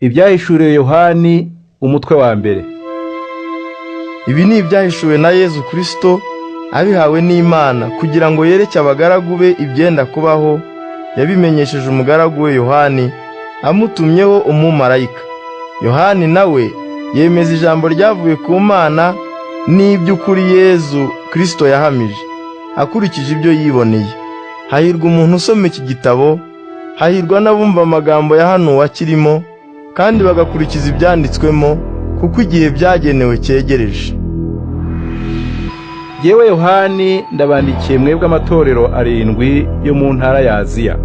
Ibyahishuriwe Yohani umutwe wa mbere. Ibi ni ibyahishuwe na Yezu Kristo abihawe n'Imana kugira ngo yereke abagaragu be ibyenda kubaho. Yabimenyesheje umugaragu we Yohani amutumyeho umumarayika. Yohani nawe yemeza ijambo ryavuye ku Mana n'iby'ukuri Yezu Kristo yahamije akurikije ibyo yiboneye. Hahirwa umuntu usoma iki gitabo, hahirwa n'abumva amagambo yahanuwe akirimo kandi bagakurikiza ibyanditswemo, kuko igihe byagenewe cyegereje. Yewe Yohani ndabandikiye mwebwe amatorero 7 yo mu ntara ya Aziya.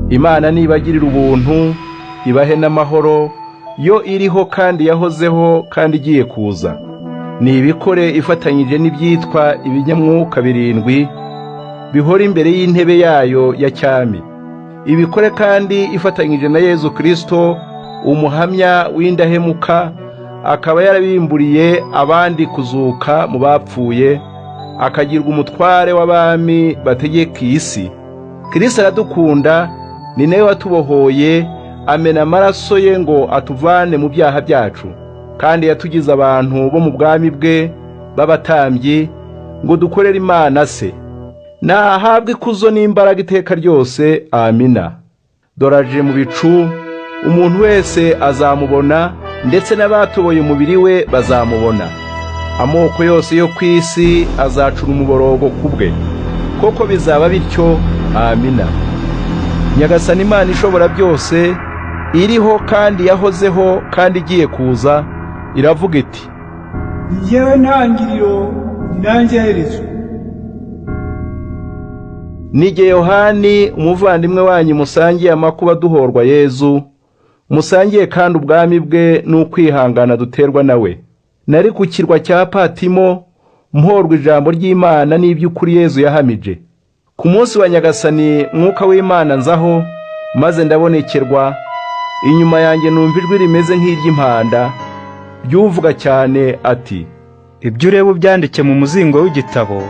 Imana nibagirira ubuntu, ibahe n'amahoro, yo iriho kandi yahozeho kandi igiye kuza. Ni ibikore ifatanyije n'ibyitwa ibinyamwuka 7 bihora imbere y'intebe yayo ya cyami. Ibikore kandi ifatanyije na Yezu Kristo umuhamya w'indahemuka, akaba yarabimburiye abandi kuzuka mu bapfuye, akagirwa umutware w'abami bategeka isi. Kristo aradukunda, ni nawe watubohoye, amena amaraso ye ngo atuvane mu byaha byacu, kandi yatugize abantu bo mu bwami bwe b'abatambyi ngo dukorere Imana se. Nahabwe ikuzo n'imbaraga iteka ryose. Amina. Doraje mu bicu, umuntu wese azamubona, ndetse n'abatoboye umubiri we bazamubona. Amoko yose yo kwisi azacura umuborogo kubwe. Koko bizaba bityo. Amina. Nyagasani Imana ishobora byose, iriho kandi yahozeho kandi igiye kuza, iravuga iti: Yewe ntangiriro nanjye herezo. Nige Yohani umuvandimwe wanyu musangiye amakuba duhorwa Yezu, musangiye kandi ubwami bwe n'ukwihangana duterwa nawe. Nari ku kirwa cya Patimo mporwa ijambo ry'Imana n'iby'ukuri Yezu yahamije. Ku munsi wa Nyagasani mwuka w'Imana nzaho, maze ndabonekerwa. Inyuma yanjye numva ijwi rimeze nk'iry'impanda ryuvuga cyane ati: Ibyo ureba ubyandike mu muzingo w'igitabo,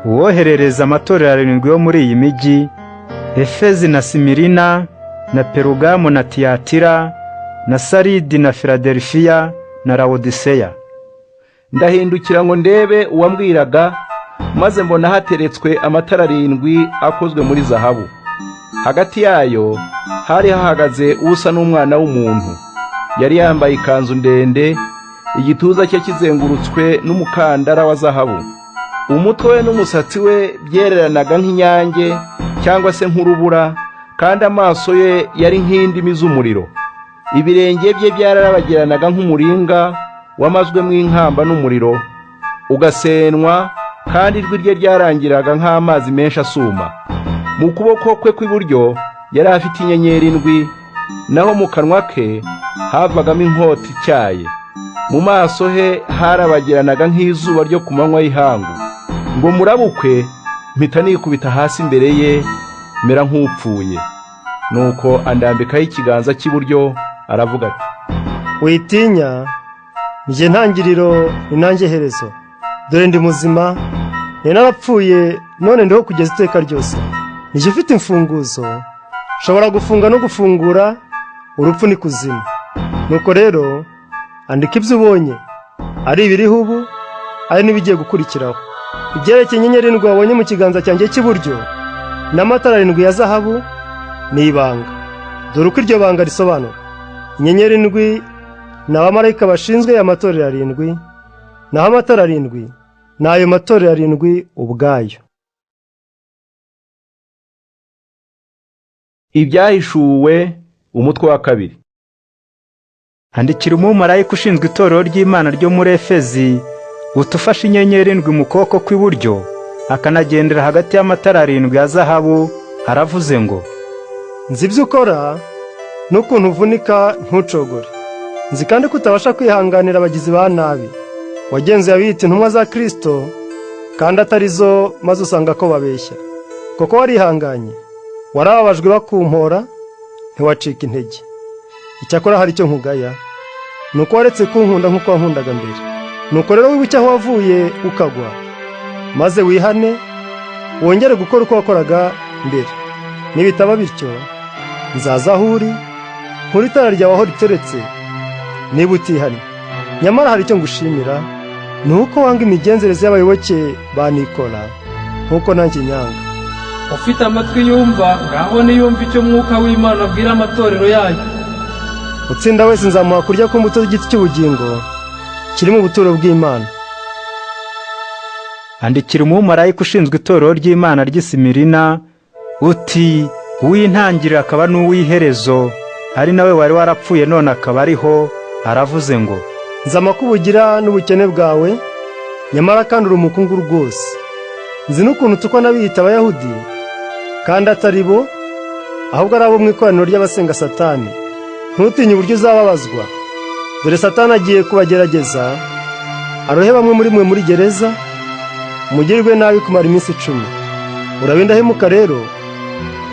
uwoherereza amatorero 7 yo muri iyi migi: Efezi na Simirina na Perugamo na Tiyatira na Saridi na Filadelfiya na Laodiseya. Ndahindukira ngo ndebe uwambwiraga, maze mbona hateretswe amatara 7 akozwe muri zahabu. Hagati yayo hari hahagaze usa n'umwana w'umuntu. Yari yambaye ikanzu ndende, igituza cye kizengurutswe n'umukandara wa zahabu. Umutwe we n'umusatsi we byereranaga nk'inyange cyangwa se nk'urubura, kandi amaso ye yari nk'indimi z'umuriro. Ibirenge bye byararabagiranaga nk'umuringa wamazwe mu inkamba n'umuriro ugasenwa, kandi ijwi rye ryarangiraga nk'amazi menshi asuma. Mu kuboko kwe kw'iburyo yari afite inyenyeri 7, naho mu kanwa ke havagamo inkota ityaye. Mu maso he harabagiranaga nk'izuba ryo ku manywa y'ihangu. Ngo murabukwe mpita nikubita hasi imbere ye, mera nk'upfuye. Nuko andambikaho ikiganza cy'iburyo aravuga ati: Witinya, nje ntangiriro ni nanjye herezo. Dore ndi muzima, ni narapfuye, none ndiho kugeza iteka ryose. Nije ufite imfunguzo, nshobora gufunga no gufungura, urupfu n'ikuzimu. Nuko rero andika ibyo ubonye, ari ibiriho ubu, ari n'ibigiye gukurikiraho. Ibyerekeye inyenyeri 7 wabonye mu kiganza cyanjye cy'iburyo n'amatara 7 ya zahabu ni ibanga. Dore uko iryo banga risobanura: inyenyeri 7 ni abamarayika bashinzwe amatorero 7, naho amatara 7 ni ayo matorero 7 ubwayo. Ibyahishuwe umutwe wa 2. Andikira umumarayika ushinzwe itorero ry'Imana ryo muri Efezi, utufashe inyenyeri 7 mu kuboko kw'iburyo, akanagendera hagati y'amatara 7 ya zahabu. Haravuze ngo: Nzi ibyo ukora n'ukuntu uvunika ntucogore. Nzi kandi ko utabasha kwihanganira abagizi ba nabi. Wagenzuye abiyita intumwa za Kristo, kandi atari zo, maze usanga ko babeshya. Koko warihanganye, warababajwe bakumpora, ntiwacika intege. Icyakora hari icyo nkugaya, nuko waretse kunkunda nk'uko wankundaga mbere. Nuko rero wibuke aho wavuye ukagwa, maze wihane, wongere gukora uko wakoraga mbere. Nibitaba bityo, nzaza aho uri, nkuri itara ryawe aho riteretse niba utihanye. Nyamara hari icyo ngushimira, ni uko wanga imigenzereze y'abayoboke ba Nikola nk'uko nanjye nyanga. Ufite amatwi yumva, ngaho niyumva icyo Mwuka w'Imana abwira amatorero yayo. Utsinda wese nzamuha kurya ku mbuto z'igiti cy'ubugingo kiri mu buturo bw'Imana. Andikira umumarayika ushinzwe itorero ry'Imana ry'i Simirina uti, uw'intangiriro akaba n'uw'iherezo, ari nawe wari warapfuye none akaba ariho, aravuze ngo, nzi amakuru ugira n'ubukene bwawe, nyamara kandi uri umukungu rwose. Nzi n'ukuntu utukwa n'abiyita Abayahudi, kandi atari bo, ahubwo ari abo mu ikoraniro ry'abasenga Satani. Ntutinye uburyo uzababazwa, dore Satani agiye kubagerageza, arohe bamwe muri mwe muri gereza, mugirirwe nabi kumara iminsi 10. Urabe indahemuka rero,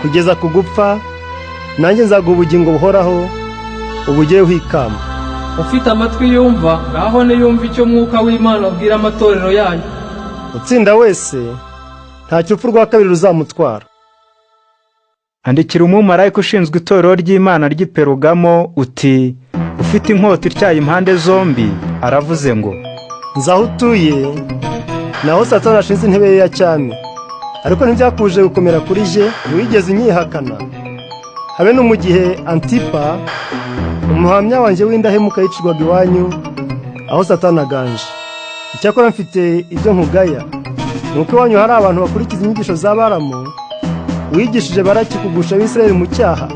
kugeza ku gupfa, nanjye nzaguha ubugingo buhoraho, ubugireho ikamba. Ufite amatwi yumva, ngaho niyumva icyo Mwuka w'Imana abwira amatorero yayo. Utsinda wese, ntacyo urupfu rwa kabiri ruzamutwara. Andikira umumarayika ushinzwe itorero ry'Imana ry'i Perugamo uti, ufite inkota ityaye impande zombi, aravuze ngo, nzaho utuye, naho Satani ashinze intebe ye ya cyami, ariko ntibyakuje gukomera kuri je, ntiwigeze unyihakana. Habe no mu gihe Antipa, umuhamya wanjye w'indahemuka yicirwaga iwanyu, aho Satani aganje. Icyakora mfite ibyo nkugaya, nuko iwanyu hari abantu bakurikiza inyigisho za Balamu, wigishije Baraki kugusha Abisirayeli mu cyaha,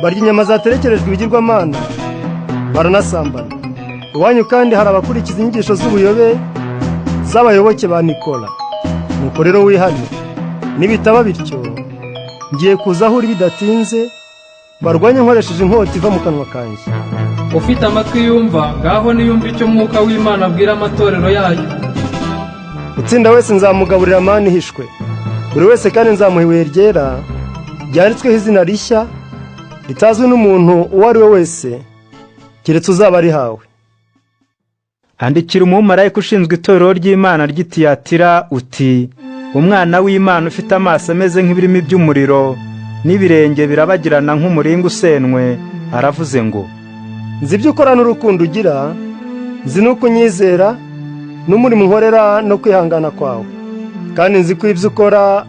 barya inyama zaterekerejwe ibigirwamana, baranasambana. Iwanyu kandi hari abakurikiza inyigisho z'ubuyobe z'abayoboke ba Nikola. Nuko rero wihane, nibitaba bityo, ngiye kuza aho uri bidatinze, barwanye nkoresheje inkota iva mu kanwa kanjye. Ufite amatwi yumva, ngaho niyumva icyo Mwuka w'Imana abwira amatorero yayo. Utsinda wese nzamugaburira manu ihishwe, buri wese kandi nzamuha ibuye ryera, ryanditsweho izina rishya, ritazwi n'umuntu uwo ari we wese, keretse uzaba arihawe. Andikira umumarayika ushinzwe itorero ry'Imana ry'i Tiyatira uti, umwana w'Imana ufite amaso ameze nk'ibirimi by'umuriro, n'ibirenge birabagirana nk'umuringa usenwe, aravuze ngo, nzi ibyo ukora n'urukundo ugira, nzi n'uko unyizera, n'umurimo unkorera no kwihangana kwawe, kandi nzi ko ibyo ukora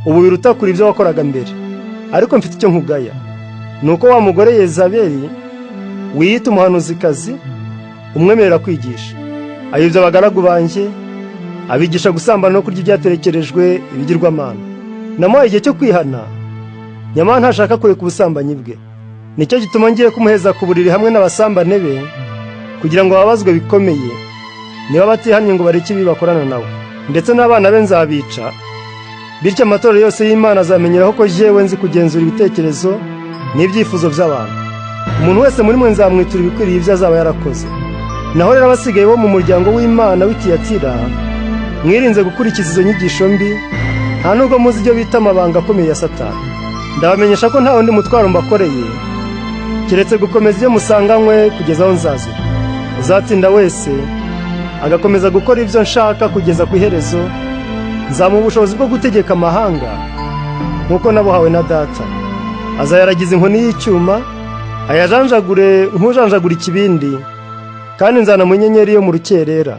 ubu biruta kure ibyo wakoraga mbere. Ariko mfite icyo nkugaya, nuko wa mugore Yezabeli wiyita umuhanuzikazi, umwemerera kwigisha, ayobya abagaragu banjye, abigisha gusambana no kurya ibyaterekerejwe ibigirwamana. Namuhaye igihe cyo kwihana, nyamara ntashaka kureka ubusambanyi bwe. Nicyo gituma ngiye kumuheza ku buriri hamwe n'abasambane be, kugira ngo babazwe bikomeye, niba batihannye ngo bareke ibi bakorana nawe. Ndetse n'abana be nzabica, bityo amatorero yose y'Imana azamenyeraho ko jewe nzi kugenzura ibitekerezo n'ibyifuzo by'abantu. Umuntu wese muri mwe nzamwitura ibikwiriye ibyo azaba yarakoze. Naho rero abasigaye bo mu muryango w'Imana w'i Tiyatira, mwirinze gukurikiza izo nyigisho mbi, nta nubwo muzi ibyo bita amabanga akomeye ya Satani. Ndabamenyesha ko nta wundi mutwaro mbakoreye, keretse gukomeza ibyo musanganywe kugeza aho nzazira. Uzatsinda wese, agakomeza gukora ibyo nshaka kugeza ku iherezo, nzamuha ubushobozi bwo gutegeka amahanga, nk'uko nabuhawe na Data. Azayaragiza inkoni y'icyuma, ayajanjagure nk'ujanjagura ikibindi, kandi nzanamuha inyenyeri yo mu rukerera.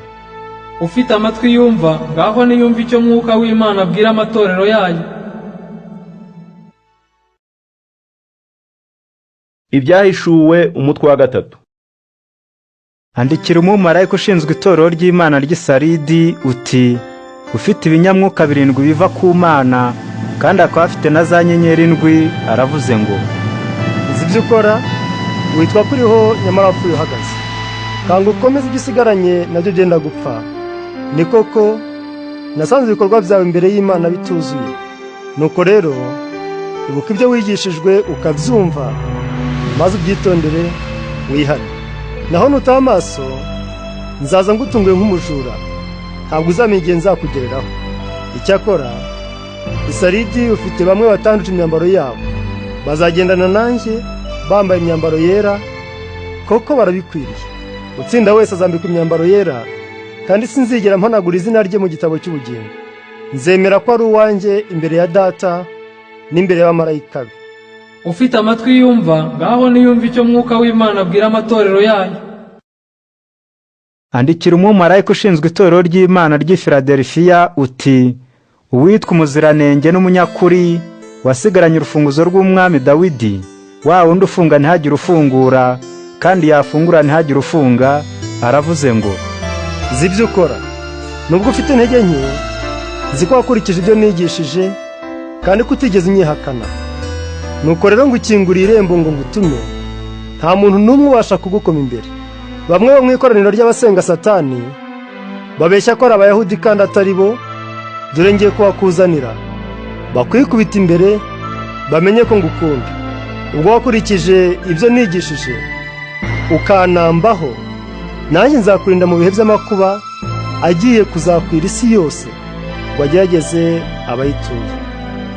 Ufite amatwi yumva, ngaho niyumva icyo Mwuka w'Imana abwira amatorero yayo. Ibyahishuwe umutwe wa 3. Andikira umumarayika ushinzwe itorero ry'Imana ry'i Saridi uti, ufite ibinyamwuka 7 biva ku Mana, kandi akaba afite na za nyenyeri 7, aravuze ngo, nzi ibyo ukora, witwa kuriho nyamara wapfuye uhagaze. Kanga ukomeze ibyo usigaranye nabyo byenda gupfa. Ni koko, nasanze ibikorwa byawe imbere y'Imana bituzuye. Nuko rero, ibuka ibyo wigishijwe ukabyumva, maze ubyitondere wihane. Naho nutaba amaso, nzaza ngutunguye nk'umujura, ntabwo uzamenya igihe nzakugereraho. Icyakora, i Saridi ufite bamwe batanduje imyambaro yabo, bazagendana nanjye bambaye imyambaro yera, koko barabikwiriye. Utsinda wese azambika imyambaro yera, kandi sinzigera mpanagura izina rye mu gitabo cy'ubugingo. Nzemera ko ari uwanjye imbere ya Data n'imbere y'abamarayika be. ufite amatwi yumva ngaho niyumva icyo mwuka w'Imana abwira amatorero yayo. Andikira umumarayika ushinzwe itorero ry'Imana ry'i Filadelfiya uti: uwitwa umuziranenge n'umunyakuri, wasigaranye urufunguzo rw'umwami Dawidi, wa wundi ufunga ntihagire ufungura, kandi yafungura ntihagire ufunga, aravuze ngo: nzi ibyo ukora, nubwo ufite intege nke, nzi ko wakurikije ibyo nigishije, kandi ko utigeze unyihakana. Nuko rero ngukinguriye irembo ngo ngutume, nta muntu n'umwe ubasha kugukoma imbere. Bamwe bo mu ikoraniro ry'abasenga Satani babeshya ko ari Abayahudi kandi atari bo, dore ngiye kubakuzanira, bakwikubita imbere, bamenye ko ngukunda. Ubwo wakurikije ibyo nigishije, ukanambaho, nanjye nzakurinda mu bihe by'amakuba agiye kuzakwira isi yose, ngo agerageze abayituye.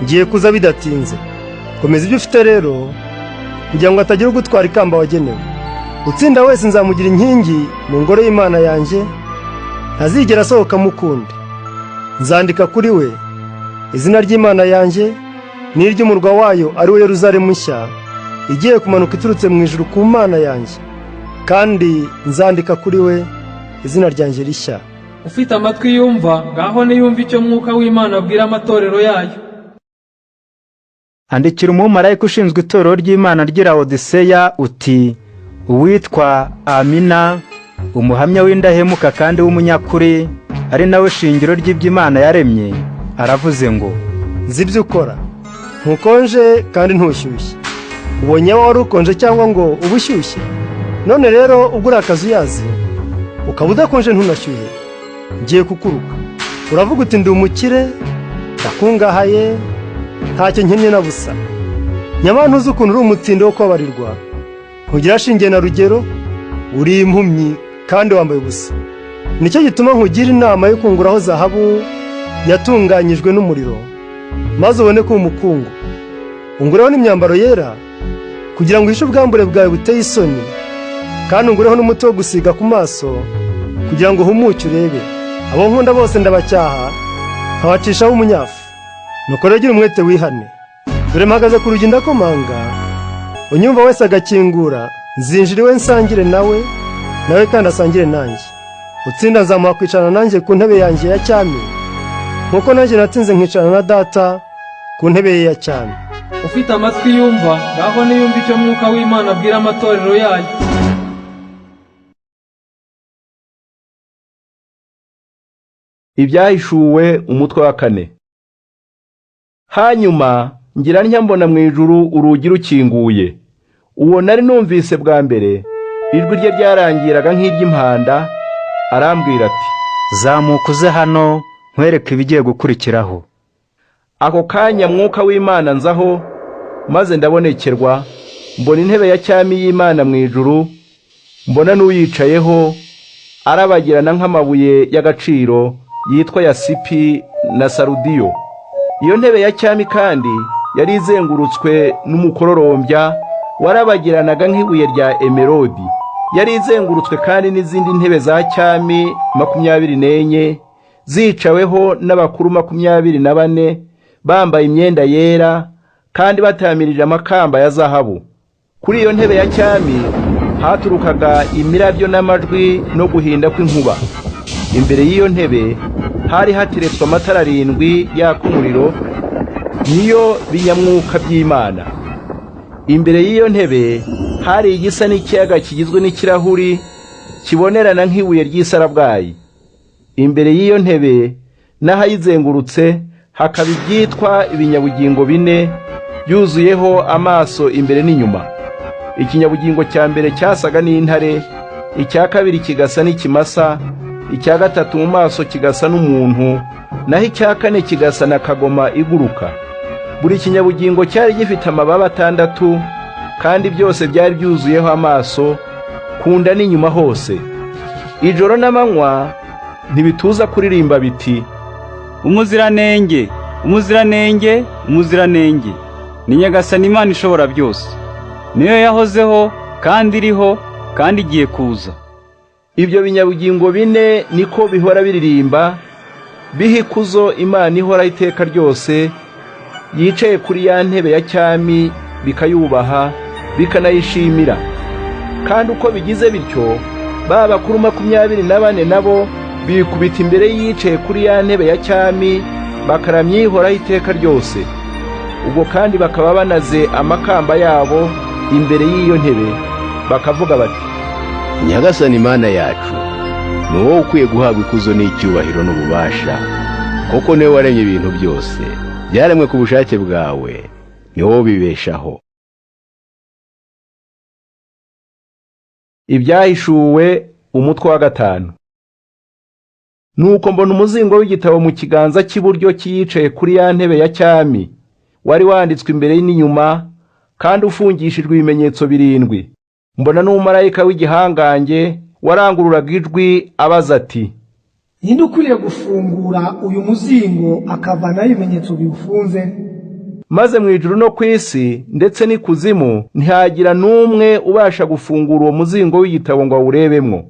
Ngiye kuza bidatinze. Komeza ibyo ufite rero, kugira ngo hatagira ugutwara ikamba wagenewe. Utsinda wese nzamugira inkingi mu ngoro y'Imana yanjye, ntazigera asohokamo ukundi. Nzandika kuri we izina ry'Imana yanjye n'iry'umurwa wayo, ari we Yerusalemu nshya, igiye kumanuka iturutse mu ijuru ku Mana yanjye, kandi nzandika kuri we izina ryanjye rishya. Ufite amatwi yumva ngaho niyumva icyo mwuka w'Imana abwira amatorero yayo. Andikira umumarayika ushinzwe itorero ry'Imana ry'i Laodiseya uti: uwitwa Amina, umuhamya w'indahemuka kandi w'umunyakuri, ari nawe shingiro ry'iby'Imana yaremye, aravuze ngo: nzi ibyo ukora, ntukonje kandi ntushyushye. Ubonye wari ukonje cyangwa ngo uba ushyushye? None rero ubwo uri akazuyazi, ukaba udakonje ntunashyuhe, ngiye kukuruka. Uravuga uti ndi umukire, ndakungahaye, ntacyo nkenye na busa. Nyamara ntuzi ukuntu uri umutindi wo kubabarirwa, ntugira shinge na rugero, uri impumyi kandi wambaye ubusa. Nicyo gituma nkugira inama yo kunguraho zahabu yatunganyijwe n'umuriro, maze ubone kuba umukungu. Ungureho n'imyambaro yera, kugira ngo uhishe ubwambure bwawe buteye isoni, kandi ungureho n'umuti wo gusiga ku maso, kugira ngo uhumuke urebe. Abo nkunda bose ndabacyaha, nkabacishaho umunyafu. Nuko rero gira umwete wihane. Dore mpagaze ku rugi ndakomanga, unyumva wese agakingura, nzinjira iwe nsangire nawe, nawe kandi asangire nanjye. Utsinda nzamuha kwicarana nanjye ku ntebe yanjye ya cyami, nkuko nanjye natsinze nkicarana na Data ku ntebe ye ya cyami. Ufite amatwi yumva ngaho niyumva icyo mwuka w'Imana abwira amatorero yayo. Ibyahishuwe umutwe wa 4. Hanyuma ngira ntya mbona mu ijuru urugi rukinguye. Uwo nari numvise bwa mbere, ijwi rye ryarangiraga nk'iry'impanda, arambwira ati: zamuka uze hano nkwereke ibigiye gukurikiraho. Ako kanya mwuka w'Imana nzaho, maze ndabonekerwa, mbona intebe ya cyami y'Imana mu ijuru, mbona n'uyicayeho arabagirana nk'amabuye y'agaciro yitwa yasipi na sarudiyo. Iyo ntebe ya cyami kandi yari izengurutswe n'umukororombya warabagiranaga nk'ibuye rya emerodi. Yari izengurutswe kandi n'izindi ntebe za cyami 24 zicaweho n'abakuru 24 bambaye imyenda yera kandi batamirije amakamba ya zahabu. Kuri iyo ntebe ya cyami haturukaga imirabyo n'amajwi no guhinda kw'inkuba. Imbere y'iyo ntebe hari hatiretswe amatara 7 yaka umuriro, niyo binyamwuka by'Imana. Imbere y'iyo ntebe hari igisa n'ikiyaga kigizwe n'ikirahuri kibonerana nk'ibuye ry'isarabwayi. Imbere y'iyo ntebe n'ahayizengurutse hakaba ibyitwa ibinyabugingo 4 byuzuyeho amaso imbere n'inyuma. Ikinyabugingo cya mbere cyasaga n'intare, icya kabiri kigasa n'ikimasa, icya gatatu mu maso kigasa n'umuntu, naho icya kane kigasa na kagoma iguruka. Buri kinyabugingo cyari gifite amababa 6, kandi byose byari byuzuyeho amaso kunda n'inyuma hose. Ijoro n'amanywa ntibituza kuririmba biti: umuziranenge, umuziranenge, umuziranenge, ni Nyagasani Imana ishobora byose, niyo yahozeho kandi iriho kandi igiye kuza. Ibyo binyabugingo 4 niko bihora biririmba, biha ikuzo Imana ihora iteka ryose, yicaye kuri ya ntebe ya cyami bikayubaha bikanayishimira. Kandi uko bigize bityo, ba bakuru 24 nabo bikubita imbere yicaye kuri ya ntebe ya cyami, bakaramya ihoraho iteka ryose. Ubwo kandi bakaba banaze amakamba yabo imbere y'iyo ntebe, bakavuga bati: Nyagasani Mana yacu, ni wowe ukwiye guhabwa ikuzo n'icyubahiro n'ububasha, kuko niwe waremye ibintu byose, byaremwe ku bushake bwawe, ni wowe bibeshaho. Ibyahishuwe umutwe wa 5. Nuko mbona umuzingo w'igitabo mu kiganza cy'iburyo cyiyicaye kuri ya ntebe ya cyami, wari wanditswe imbere n'inyuma, kandi ufungishijwe ibimenyetso 7. Mbona n'umumarayika w'igihangange warangururaga ijwi abaza ati: Ninde ukwiriye gufungura uyu muzingo akavanaho ibimenyetso biwufunze? Maze mu ijuru no ku isi ndetse n'ikuzimu ntihagira n'umwe ubasha gufungura uwo muzingo w'igitabo ngo awurebemwo.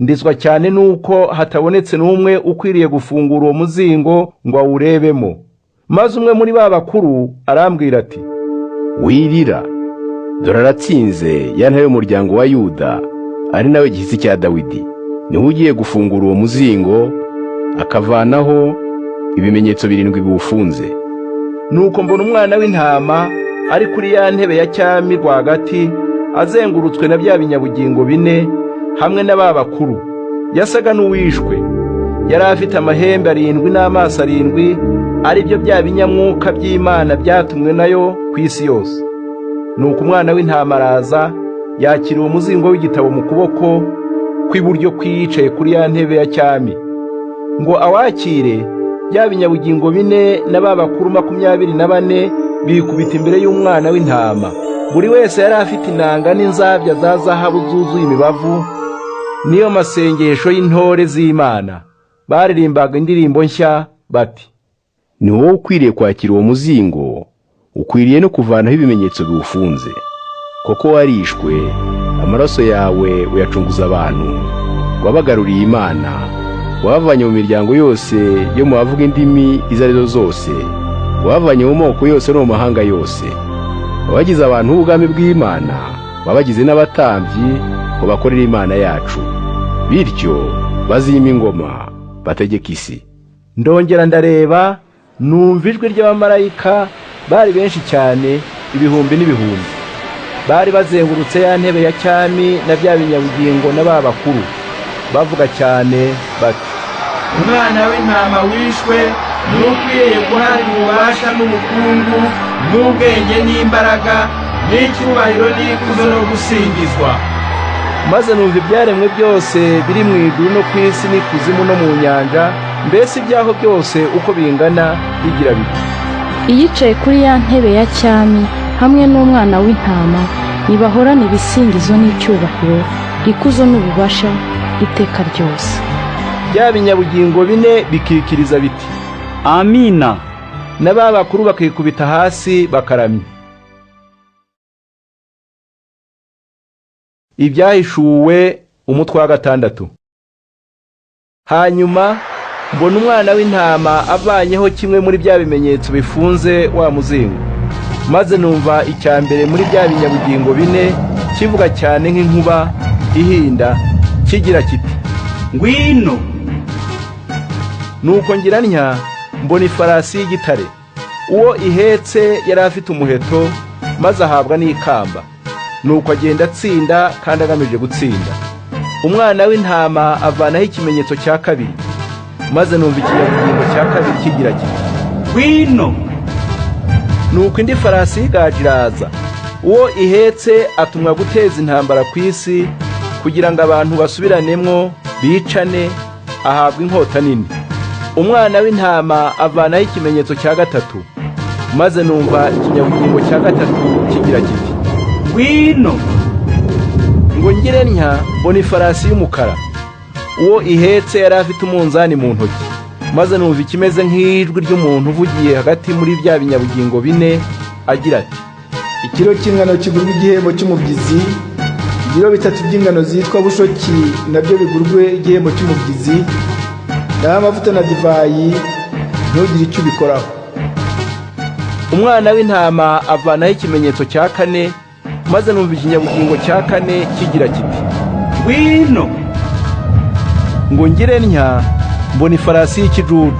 Ndizwa cyane nuko hatabonetse n'umwe ukwiriye gufungura uwo muzingo ngo awurebemo. Maze umwe muri ba bakuru arambwira ati: Wirira, dore aratsinze ya ntare y'umuryango wa Yuda, ari nawe gihisi cya Dawidi. Niwe ugiye gufungura uwo muzingo akavanaho ibimenyetso 7 biwufunze. Nuko mbona umwana w'intama ari kuri ya ntebe ya cyami rwagati, azengurutswe na bya binyabugingo 4 hamwe n'aba bakuru. Yasaga n'uwishwe, yari afite amahembe 7 n'amaso 7, ari byo bya binyamwuka by'Imana byatumwe nayo ku isi yose. Nuko umwana w'intama araza, yakira uwo muzingo w'igitabo mu kuboko kw'iburyo kwiyicaye kuri ya ntebe ya cyami, ngo awakire. Bya binyabugingo 4 n'aba bakuru 24 bikubita imbere y'umwana w'intama. Buri wese yari afite inanga n'inzabya za zahabu zuzuye imibavu, niyo masengesho y'intore z'Imana. Baririmbaga indirimbo nshya bati: Ni wowe ukwiriye kwakira uwo muzingo, ukwiriye no kuvanaho ibimenyetso biwufunze, kuko warishwe, amaraso yawe uyacunguza abantu, wabagaruriye Imana, wabavanye mu miryango yose yo mu bavuga indimi izo arizo zose, wabavanye mu moko yose no mu mahanga yose, wabagize abantu b'ubwami bw'Imana, wabagize n'abatambyi ngo bakorere Imana yacu, bityo bazima ingoma bategeka isi. Ndongera ndareba, numva ijwi ry'abamarayika bari benshi cyane, ibihumbi n'ibihumbi. Bari bazengurutse ya ntebe ya cyami na bya binyabugingo n'aba bakuru, bavuga cyane bati: Umwana w'intama wishwe n'ukwiriye guhabwa ububasha n'ubukungu n'ubwenge n'imbaraga n'icyubahiro n'ikuzo no gusingizwa. Maze numva ibyaremwe byose biri mu ijuru no ku isi n'ikuzimu no mu nyanja, mbese ibyaho byose uko bingana bigira biti: Iyicaye kuri ya ntebe ya cyami hamwe n'umwana w'intama nibahorana ibisingizo n'icyubahiro, ikuzo n'ububasha iteka ryose. Bya binyabugingo 4 bikikiriza biti: Amina. N'aba bakuru bakikubita hasi bakaramya. Ibyahishuwe umutwe wa 6. Hanyuma mbona umwana w'intama avanyeho kimwe muri bya bimenyetso bifunze wa muzingo. Maze numva icya mbere muri bya binyabugingo 4 kivuga cyane nk'inkuba ihinda, kigira kiti: Ngwino. Nuko ngira ntya, mbona ifarasi y'igitare. Uwo ihetse yari afite umuheto, maze ahabwa n'ikamba. Nuko agenda atsinda kandi agamije gutsinda. Umwana w'intama avanaho ikimenyetso cya kabiri. Maze numva ikinyabugingo cya kabiri kigira kiti: Ngwino. Nuko indi farasi y'igaju iraza. Uwo ihetse atumwa guteza intambara ku isi, kugira ngo abantu basubiranemo bicane, ahabwa inkota nini. Umwana w'intama avanaho ikimenyetso cya 3. Maze numva ikinyabugingo cya 3 kigira kiti: Ngwino. Ngo ngire ntya, mbona ifarasi y'umukara. Uwo ihetse yari afite umunzani mu ntoki. Maze numva ikimeze nk'ijwi ry'umuntu uvugiye hagati muri bya binyabugingo 4 agira ati: Ikiro cy'ingano kigurwa igihembo cy'umubyizi, ibiro 3 by'ingano zitwa bushoki nabyo bigurwe igihembo cy'umubyizi, naho amavuta na divayi ntugire icyo ubikoraho. umwana w'intama avanaho ikimenyetso cya kane, maze numva ikinyabugingo cya kane kigira kiti, ngwino. ngo ngire ntya, mbona ifarasi y'ikijuju,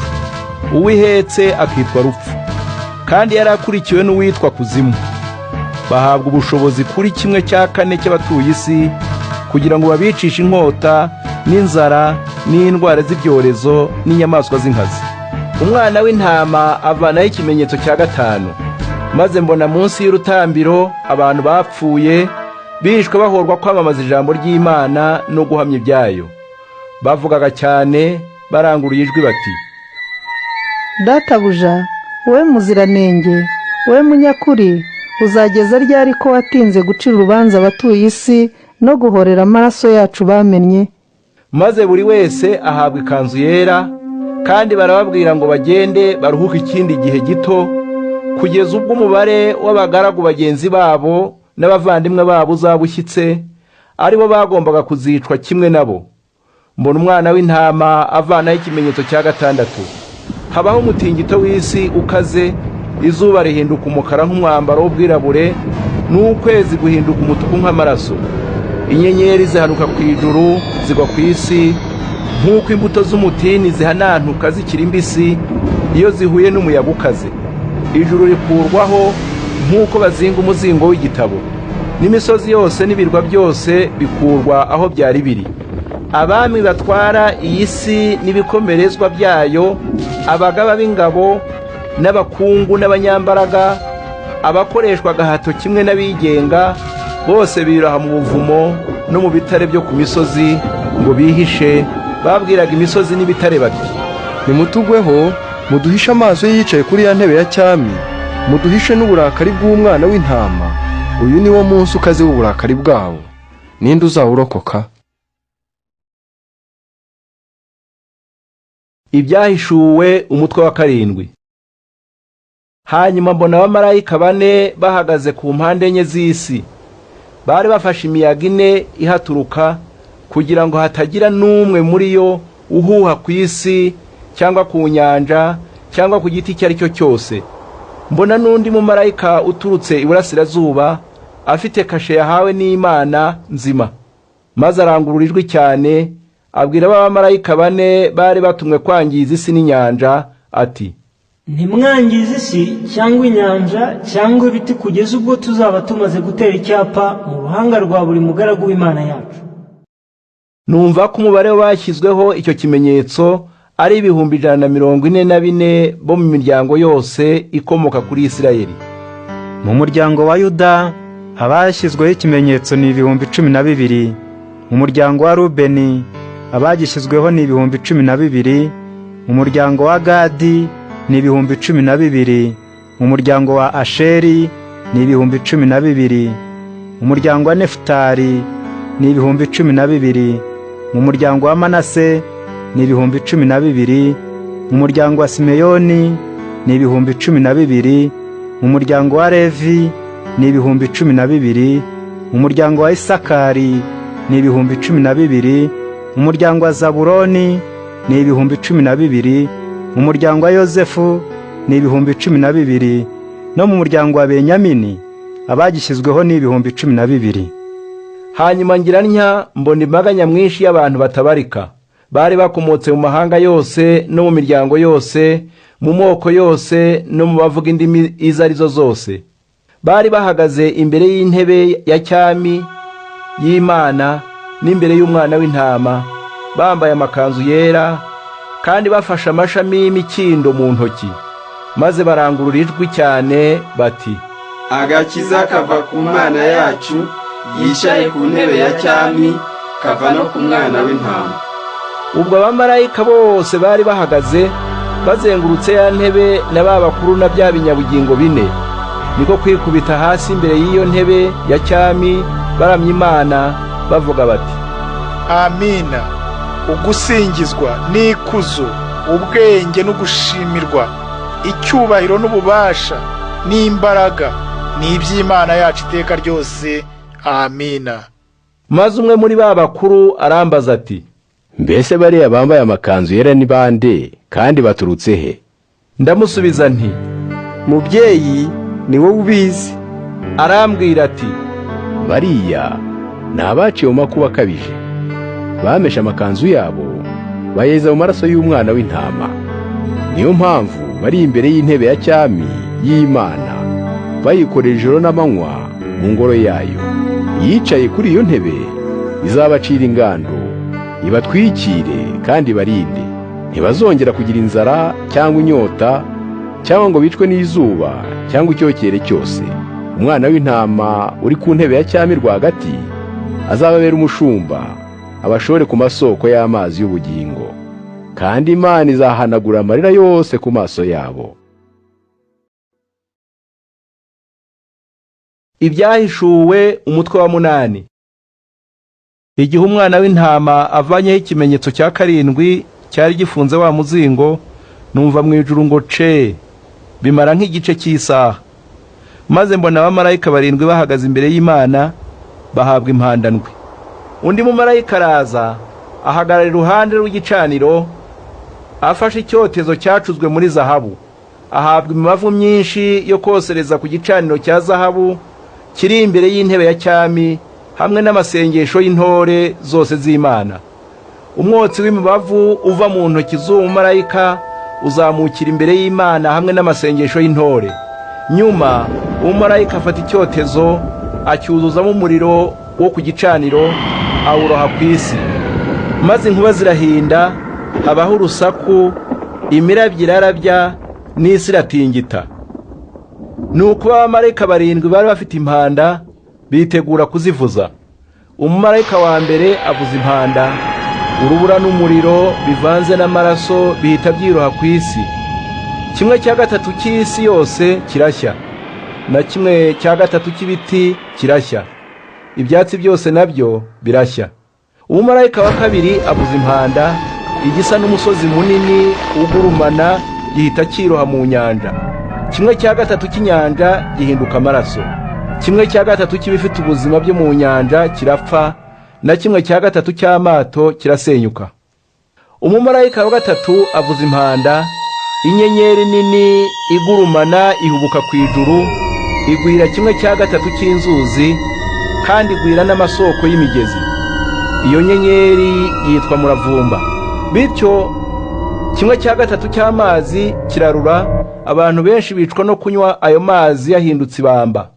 uwihetse akitwa Rupfu, kandi yari akurikiwe n'uwitwa Kuzimu. Bahabwa ubushobozi kuri 1/4 cy'abatuye isi, kugira ngo babicishe inkota n'inzara n'indwara z'ibyorezo n'inyamaswa z'inkazi. Umwana w'intama avanaho ikimenyetso cya 5, maze mbona munsi y'urutambiro abantu bapfuye bishwe bahorwa kwamamaza ijambo ry'Imana no guhamya ibyayo. Bavugaga cyane baranguruye ijwi bati, Databuja, wowe muziranenge, wowe munyakuri, uzageza ryari ko watinze gucira urubanza abatuye isi no guhorera amaraso yacu bamennye? Maze buri wese ahabwa ikanzu yera, kandi barababwira ngo bagende baruhuke ikindi gihe gito, kugeza ubwo umubare w'abagaragu bagenzi babo n'abavandimwe babo uzabushyitse, aribo bagombaga kuzicwa kimwe nabo. Mbona umwana w'intama avanaho ikimenyetso cya 6. Habaho umutingito w'isi ukaze, izuba rihinduka umukara nk'umwambaro w'ubwirabure, n'ukwezi guhinduka umutuku nk'amaraso. Inyenyeri zihanuka ku ijuru zigwa ku isi, nk'uko imbuto z'umutini zihanantuka zikiri mbisi iyo zihuye n'umuyaga ukaze. Ijuru rikurwaho nk'uko bazinga umuzingo w'igitabo, n'imisozi yose n'ibirwa byose bikurwa aho byari biri. Abami batwara iyi si n'ibikomerezwa byayo, abagaba b'ingabo n'abakungu n'abanyambaraga, abakoreshwa gahato kimwe n'abigenga, bose biraha mu buvumo no mu bitare byo ku misozi ngo bihishe. Babwiraga imisozi n'ibitare bati, nimutugweho muduhishe amaso yicaye kuri ya ntebe ya cyami, muduhishe n'uburakari bw'umwana w'intama. Uyu ni wo munsi ukaze w'uburakari bwawo, ninde uzawurokoka? Ibyahishuwe umutwe wa 7. Hanyuma mbona abamarayika 4 bahagaze ku mpande enye z'isi. Bari bafashe imiyaga 4 ihaturuka, kugira ngo hatagira n'umwe muri yo uhuha ku isi cyangwa ku nyanja cyangwa ku giti cyari cyo cyose. Mbona n'undi mumarayika uturutse iburasirazuba, afite kashe yahawe n'Imana nzima. Maze arangurura ijwi cyane, abwira abamarayika 4 bari batumwe kwangiza isi n'inyanja ati, ntimwangize isi cyangwa inyanja cyangwa ibiti kugeza ubwo tuzaba tumaze gutera icyapa mu ruhanga rwa buri mugaragu w'Imana yacu. Numva ko umubare w'abashyizweho icyo kimenyetso ari 144 bo mu miryango yose ikomoka kuri Isirayeli. Mu muryango wa Yuda abashyizweho ikimenyetso ni 12,000. Mu muryango wa Rubeni abagishyizweho ni 12,000. Mu muryango wa Gadi ni 12,000. Mu muryango wa Asheri ni 12,000. Mu muryango wa Nefutali ni 12,000. Mu muryango wa Manase ni 12,000. Mu muryango wa Simeyoni ni 12,000. Mu muryango wa Levi ni 12,000. Mu muryango wa Isakari ni 12,000. Mu muryango wa Zabuloni ni 12,000. Mu muryango wa Yozefu ni 12,000. No mu muryango wa Benyamini abagishyizweho ni 12,000. Hanyuma ngira ntya, mbona imbaga nyamwinshi y'abantu batabarika, bari bakomotse mu mahanga yose no mu miryango yose, mu moko yose no mu bavuga indimi izo arizo zose. Bari bahagaze imbere y'intebe ya cyami y'Imana n'imbere y'umwana w'intama, bambaye amakanzu yera, kandi bafashe amashami y'imikindo mu ntoki. Maze barangurura ijwi cyane bati, agakiza kava ku Mana yacu yicaye ku ntebe ya cyami, kava no ku mwana w'intama. Ubwo abamarayika bose bari bahagaze bazengurutse ya ntebe na bakuru na bya binyabugingo 4, niko kwikubita hasi imbere y'iyo ntebe ya cyami baramya Imana bavuga bati, Amina. Ugusingizwa n'ikuzo, ubwenge no gushimirwa, icyubahiro n'ububasha n'imbaraga ni iby'Imana yacu iteka ryose. Amina. Maze umwe muri bakuru arambaza ati, mbese bariya bambaye amakanzu yera ni bande kandi baturutse he? Ndamusubiza nti, mubyeyi ni wowe ubizi. Arambwira ati, bariya ni abaciwe mu makuba akabije, bameshe amakanzu yabo bayeza mu maraso y'umwana w'intama. Niyo mpamvu bari imbere y'intebe ya cyami y'Imana, bayikorera ijoro n'amanywa mu ngoro yayo. Yicaye kuri iyo ntebe izabacira ingando, ibatwikire kandi barinde. Ntibazongera kugira inzara cyangwa inyota cyangwa ngo bicwe n'izuba cyangwa icyokere cyose. Umwana w'intama uri ku ntebe ya cyami rwagati azababera umushumba, abashore ku masoko y'amazi y'ubugingo, kandi Imana izahanagura amarira yose ku maso yabo. Ibyahishuwe umutwe wa 8. Igihe umwana w'intama avanyeho ikimenyetso cya 7 cyari gifunze wa muzingo, numva mu ijuru ngo ce, bimara nk'igice cy'isaha. Maze mbona abamarayika 7 bahagaze imbere y'Imana, bahabwa impandandwi. Undi mumarayika araza ahagarara iruhande rw'igicaniro, afashe icyotezo cyacuzwe muri zahabu. Ahabwa imibavu myinshi yo kosereza ku gicaniro cya zahabu kiri imbere y'intebe ya cyami, hamwe n'amasengesho y'intore zose z'Imana. Umwotsi w'imibavu uva mu ntoki z'uwo mumarayika uzamukira imbere y'Imana hamwe n'amasengesho y'intore. Nyuma umumarayika afata icyotezo acyuzuzamo umuriro wo ku gicaniro, awuroha ku isi. Maze inkuba zirahinda, habaho urusaku, imirabyo irarabya, n'isi iratingita. Nuko abamarayika 7 bari bafite impanda, bitegura kuzivuza. Umumarayika wa mbere avuza impanda, urubura n'umuriro bivanze n'amaraso bihita byiroha ku isi. 1/3 cy'isi yose kirashya, na 1/3 cy'ibiti kirashya, ibyatsi byose nabyo birashya. Umumarayika wa kabiri avuza impanda, igisa n'umusozi munini ugurumana gihita kiroha mu nyanja. 1/3 cy'inyanja gihinduka amaraso, 1/3 cy'ibifite ubuzima byo mu nyanja kirapfa, na 1/3 cy'amato kirasenyuka. Umumarayika wa gatatu avuza impanda, inyenyeri nini igurumana ihubuka ku ijuru, igwira 1/3 cy'inzuzi, kandi igwira n'amasoko y'imigezi. Iyo nyenyeri yitwa muravumba. Bityo 1/3 cy'amazi kirarura, abantu benshi bicwa no kunywa ayo mazi yahindutse ibamba.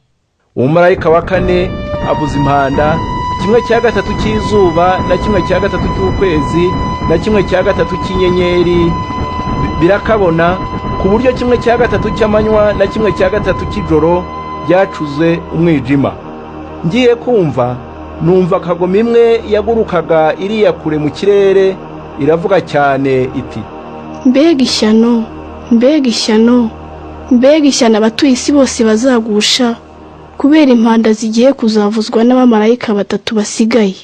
Umumarayika wa kane avuza impanda, 1/3 cy'izuba na 1/3 cy'ukwezi na 1/3 cy'inyenyeri birakabona, ku buryo 1/3 cy'amanywa na 1/3 cy'ijoro byacuze umwijima. Ngiye kumva, numva kagoma imwe yagurukaga iriya kure mu kirere, iravuga cyane iti, mbega ishyano, mbega ishyano, mbega ishyano abatuye isi bose bazagusha, kubera impanda zigiye kuzavuzwa n'abamarayika 3 basigaye.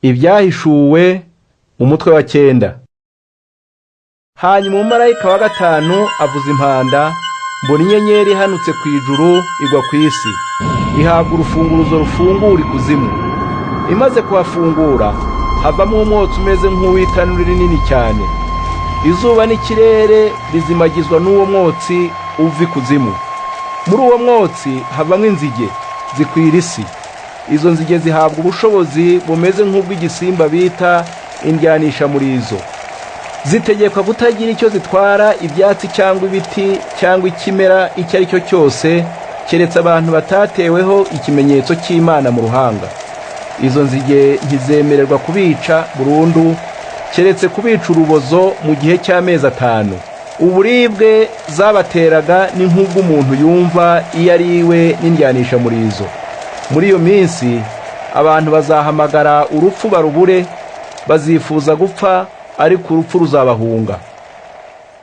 Ibyahishuwe umutwe wa 9. Hanyuma umumarayika wa 5 avuza impanda, mbona inyenyeri ihanutse ku ijuru igwa ku isi, ihabwa urufunguruzo rufungura ikuzimu. Imaze kuhafungura, havamo umwotsi umeze nk'uw'itanura rinini cyane. Izuba n'ikirere bizimagizwa n'uwo mwotsi uva ikuzimu. Muri uwo mwotsi havamo inzige zikwira isi. Izo nzige zihabwa ubushobozi bumeze nk'ubw'igisimba bita indyanisha murizo. Zitegekwa kutagira icyo zitwara ibyatsi cyangwa ibiti cyangwa ikimera icyo ari cyo cyose, keretse abantu batateweho ikimenyetso cy'Imana mu ruhanga. Izo nzige ntizemererwa kubica burundu, keretse kubica urubozo mu gihe cy'amezi 5. Uburibwe zabateraga ni nk'ubw'umuntu yumva iyo ari iwe n'indyanisha murizo. Muri iyo minsi abantu bazahamagara urupfu barubure, bazifuza gupfa, ariko urupfu ruzabahunga.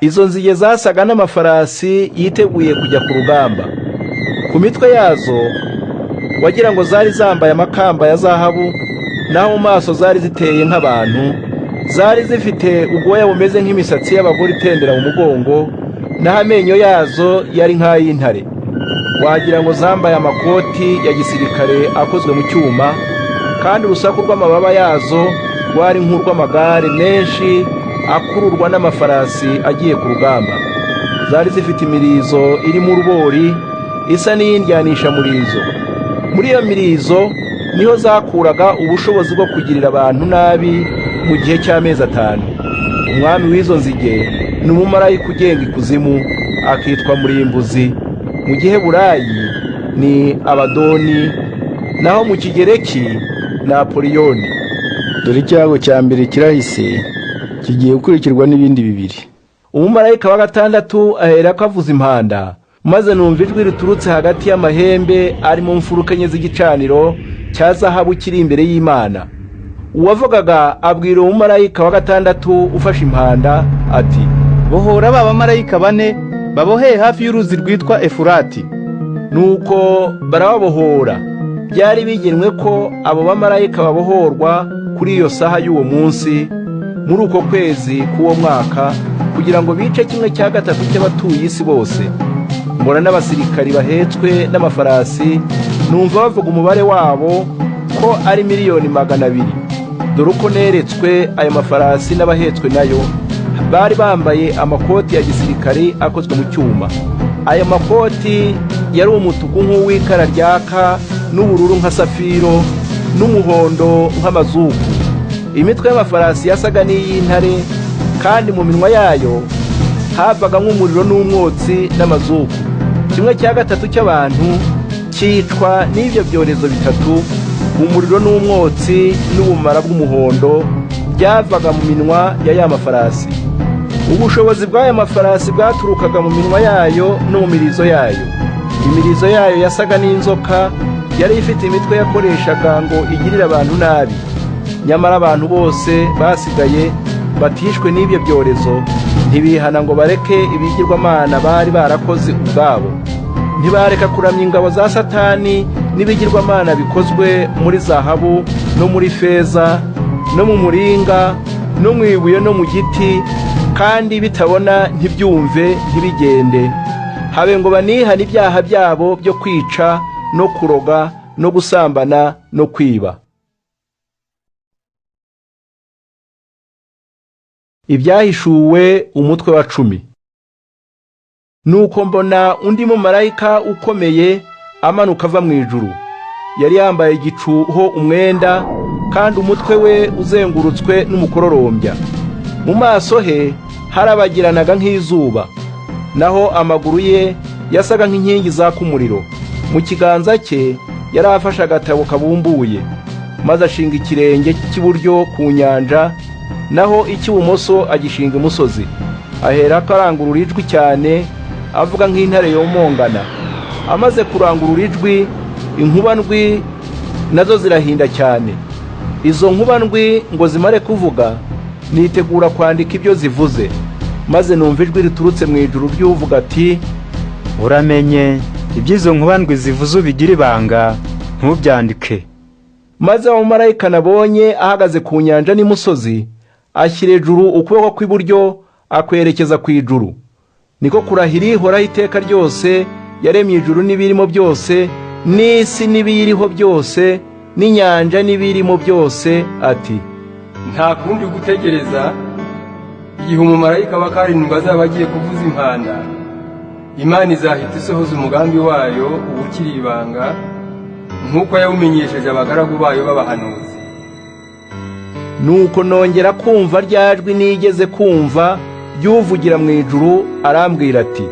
Izo nzige zasaga n'amafarasi yiteguye kujya ku rugamba. Ku mitwe yazo wagira ngo zari zambaye amakamba ya zahabu, naho mu maso zari ziteye nk'abantu. Zari zifite ubwoya bumeze nk'imisatsi y'abagore itendera mu mugongo, naho amenyo yazo yari nk'ay'intare. Wagira ngo zambaye amakoti ya gisirikare akozwe mu cyuma, kandi urusaku rw'amababa yazo rwari nk'urw'amagare menshi akururwa n'amafarasi agiye ku rugamba. Zari zifite imirizo iri mu rubori isa n'iyindyanisha murizo. Muri iyo mirizo niho zakuraga ubushobozi bwo kugirira abantu nabi mu gihe cy'amezi 5. Umwami w'izo nzige ni umumarayika ugenga ikuzimu, akitwa Murimbuzi. Mu Giheburayi ni Abadoni, naho mu Kigereki ni Apoliyoni. Dore icyago cya mbere kirahise, kigiye gukurikirwa n'ibindi 2. Umumarayika wa 6 aherako avuza impanda, maze numva ijwi riturutse hagati y'amahembe ari mu mfuruka enye z'igicaniro cya zahabu kiri imbere y'Imana. Uwavugaga abwira umumarayika wa 6 ufashe impanda ati, bohora ba bamarayika 4 baboheye hafi y'uruzi rwitwa Efurati. Nuko barababohora. Byari bigenwe ko abo bamarayika babohorwa kuri iyo saha y'uwo munsi muri uko kwezi k'uwo mwaka, kugira ngo bice 1/3 cy'abatuye isi bose. Mbona n'abasirikari bahetswe n'amafarasi, numva bavuga umubare wabo ko ari 200,000,000. Dore uko neretswe ayo mafarasi n'abahetswe nayo, bari bambaye amakoti ya gisirikari akozwe mu cyuma. Ayo makoti yari umutuku nk'uw'ikara ryaka, n'ubururu nka safiro, n'umuhondo nk'amazuku. Imitwe y'amafarasi yasaga n'iy'intare, kandi mu minwa yayo havaga nk'umuriro n'umwotsi n'amazuku. 1/3 cy'abantu cyicwa n'ibyo byorezo 3, umuriro n'umwotsi n'ubumara bw'umuhondo byavaga mu minwa ya mafarasi. Ubushobozi bw'aya mafarasi bwaturukaga mu minwa yayo no mu mirizo yayo. Imirizo yayo yasaga n'inzoka, yari ifite imitwe yakoreshaga ngo igirire abantu nabi. Nyamara abantu bose basigaye batishwe n'ibyo byorezo, ntibihana ngo bareke ibigirwamana bari barakoze ubwabo. Ntibareka kuramya ingabo za Satani n'ibigirwamana bikozwe muri zahabu no muri feza no mu muringa no mu ibuye no mu giti, kandi bitabona ntibyumve ntibigende. Habe ngo banihana ibyaha byabo byo kwica no kuroga no gusambana no kwiba. Ibyahishuwe umutwe wa 10. Nuko mbona undi mumarayika ukomeye amanuka ava mu ijuru. Yari yambaye igicuho umwenda, kandi umutwe we uzengurutswe n'umukororombya. Mu maso he harabagiranaga nk'izuba, naho amaguru ye yasaga nk'inkingi zaka umuriro. Mu kiganza cye yari afashe agatabo kabumbuye, maze ashinga ikirenge cy'iburyo ku nyanja, naho icy'ibumoso agishinga umusozi. Aherako arangurura ijwi cyane, avuga nk'intare yomongana. Amaze kurangurura ijwi, inkuba ndwi nazo zirahinda cyane. Izo nkuba ndwi ngo zimare kuvuga, nitegura kwandika ibyo zivuze. Maze numva ijwi riturutse mu ijuru ry'uvuga ati, uramenye ibyizo nkuba ndwi zivuze ubigira ibanga, ntubyandike. Maze umumarayika nabonye ahagaze ku nyanja n'imusozi, ashyira ejuru ukuboko kw'iburyo akwerekeza ku ijuru. Niko kurahira ihoraho iteka ryose, yaremye ijuru n'ibirimo byose, n'isi n'ibiyiriho byose, n'inyanja n'ibirimo byose, ati, nta kundi gutegereza igihe umumarayika wa 7 azaba agiye kuvuza impanda, Imana izahita isohoza umugambi wayo ubukiri ibanga, nk'uko yawumenyesheje abagaragu bayo b'abahanuzi. Nuko nongera kumva rya jwi nigeze kumva ryuvugira mu ijuru, arambwira ati,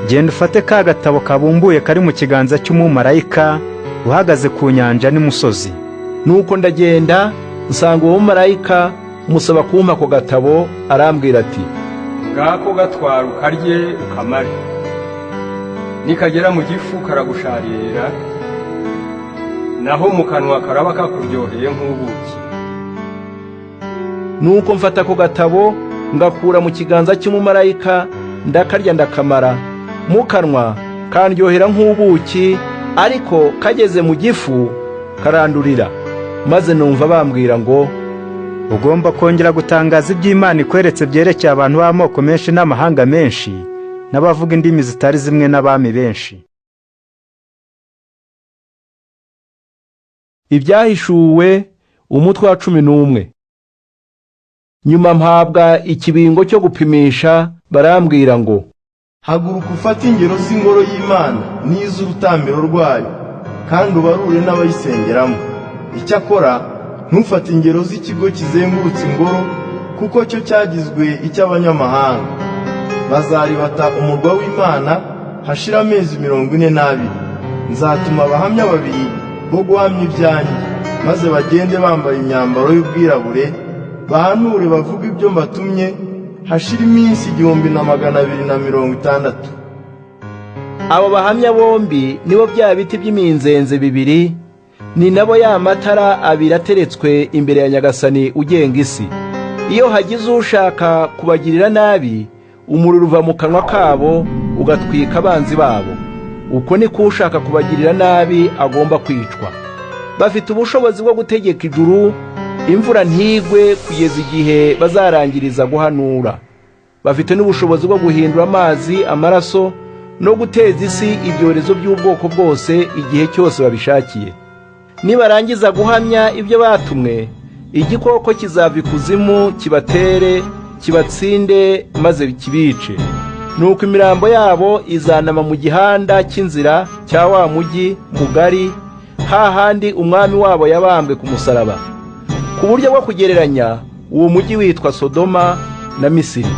genda ufate ka gatabo kabumbuye kari mu kiganza cy'umumarayika uhagaze ku nyanja n'imusozi. Nuko ndagenda nsanga uwo mumarayika, musaba kumpa ako gatabo. Arambwira ati, ngako gatwara ukarye ukamare, nikagera mu gifu karagusharira, naho mu kanwa karaba kakuryoheye nk'ubuki. Nuko mfata ako gatabo ngakura mu kiganza cy'umumarayika, ndakarya ndakamara. Mu kanwa kandyohera nk'ubuki, ariko kageze mu gifu karandurira. Maze numva bambwira ngo, ugomba kongera gutangaza iby'Imana ikweretse byerekeye abantu b'amoko menshi n'amahanga menshi, n'abavuga indimi zitari zimwe n'abami benshi. Ibyahishuwe umutwe wa 11. nyuma mpabwa ikibingo cyo gupimisha, barambwira ngo haguruka ufate ingero z'ingoro y'Imana n'iz'urutambiro rwayo, kandi ubarure n'abayisengeramo. Icyakora ntufate ingero z'ikigo kizengurutse ingoro, kuko cyo cyagizwe icy'abanyamahanga. Bazaribata umurwa w'Imana hashira amezi 42. Nzatuma abahamya 2 bo guhamya ibyanjye, maze bagende bambaye imyambaro y'ubwirabure, bahanure bavuga ibyo mbatumye, hashira iminsi 1260. Abo bahamya bombi nibo bya biti by'iminzenze 2, ni nabo ya matara 2 ateretswe imbere ya Nyagasani ugenga isi. Iyo hagize ushaka kubagirira nabi, umuriro uva mu kanwa kabo ugatwika abanzi babo. Uko ni ko ushaka kubagirira nabi agomba kwicwa. Bafite ubushobozi bwo gutegeka ijuru, imvura ntigwe kugeza igihe bazarangiriza guhanura. Bafite n'ubushobozi bwo guhindura amazi amaraso no guteza isi ibyorezo by'ubwoko bwose igihe cyose babishakiye. Nibarangiza guhamya ibyo batumwe, igikoko kizava ikuzimu kibatere, kibatsinde, maze kibice. Nuko imirambo yabo izanama mu gihanda cy'inzira cya wa mujyi mugari, hahandi umwami wabo yabambwe ku musaraba. Ku buryo bwo kugereranya, uwo mujyi witwa Sodoma na Misiri.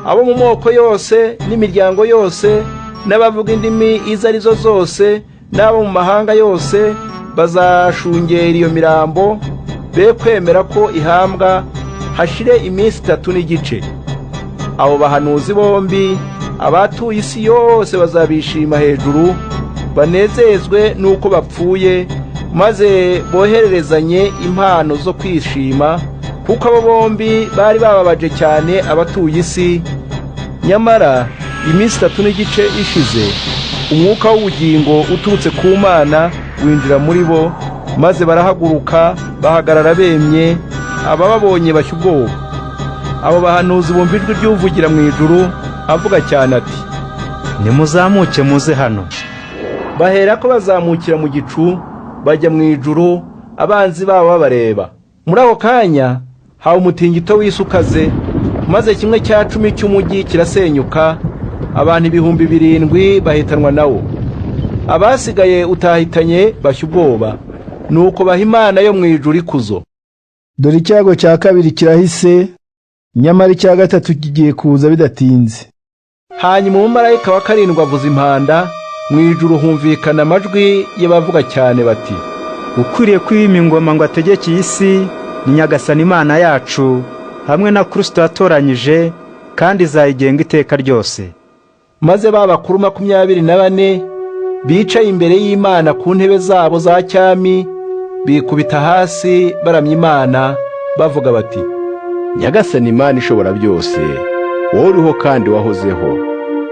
Abo mu moko yose n'imiryango yose n'abavuga indimi izo arizo zose n'abo mu mahanga yose bazashungera iyo mirambo, be kwemera ko ihambwa, hashire iminsi 3 n'igice. Abo bahanuzi bombi abatuye isi yose bazabishima hejuru, banezezwe nuko bapfuye, maze bohererezanye impano zo kwishima, kuko abo bombi bari bababaje cyane abatuye isi. Nyamara iminsi 3 n'igice ishize, umwuka w'ubugingo uturutse ku Mana winjira muri bo, maze barahaguruka bahagarara bemye, abababonye bashya ubwoba. Abo bahanuzi bumva ijwi ry'uvugira mu ijuru avuga cyane ati, nimuzamuke muze hano. Bahera ko bazamukira mu gicu bajya mu ijuru, abanzi babo babareba. Muri ako kanya hawe umutingito w'isukaze, maze 1/10 cy'umujyi kirasenyuka, abantu 7,000 bahitanwa nawo. Abasigaye utahitanye bashya ubwoba, nuko baha Imana yo mu ijuru ikuzo. Dore icyago cya kabiri kirahise, nyamara icya gatatu kigiye kuza bidatinze. Hanyuma umumarayika wa 7 avuza impanda, mu ijuru humvikana amajwi y'abavuga cyane bati, ukwiriye kwima ingoma ngo ategeke isi ni Nyagasani Imana yacu, hamwe na Kristo yatoranyije, kandi izayigenga iteka ryose. Maze babakuru 24 bicaye imbere y'Imana ku ntebe zabo za cyami, bikubita hasi baramya Imana bavuga bati, Nyagasani Imana ishobora byose, wowe uriho kandi wahozeho,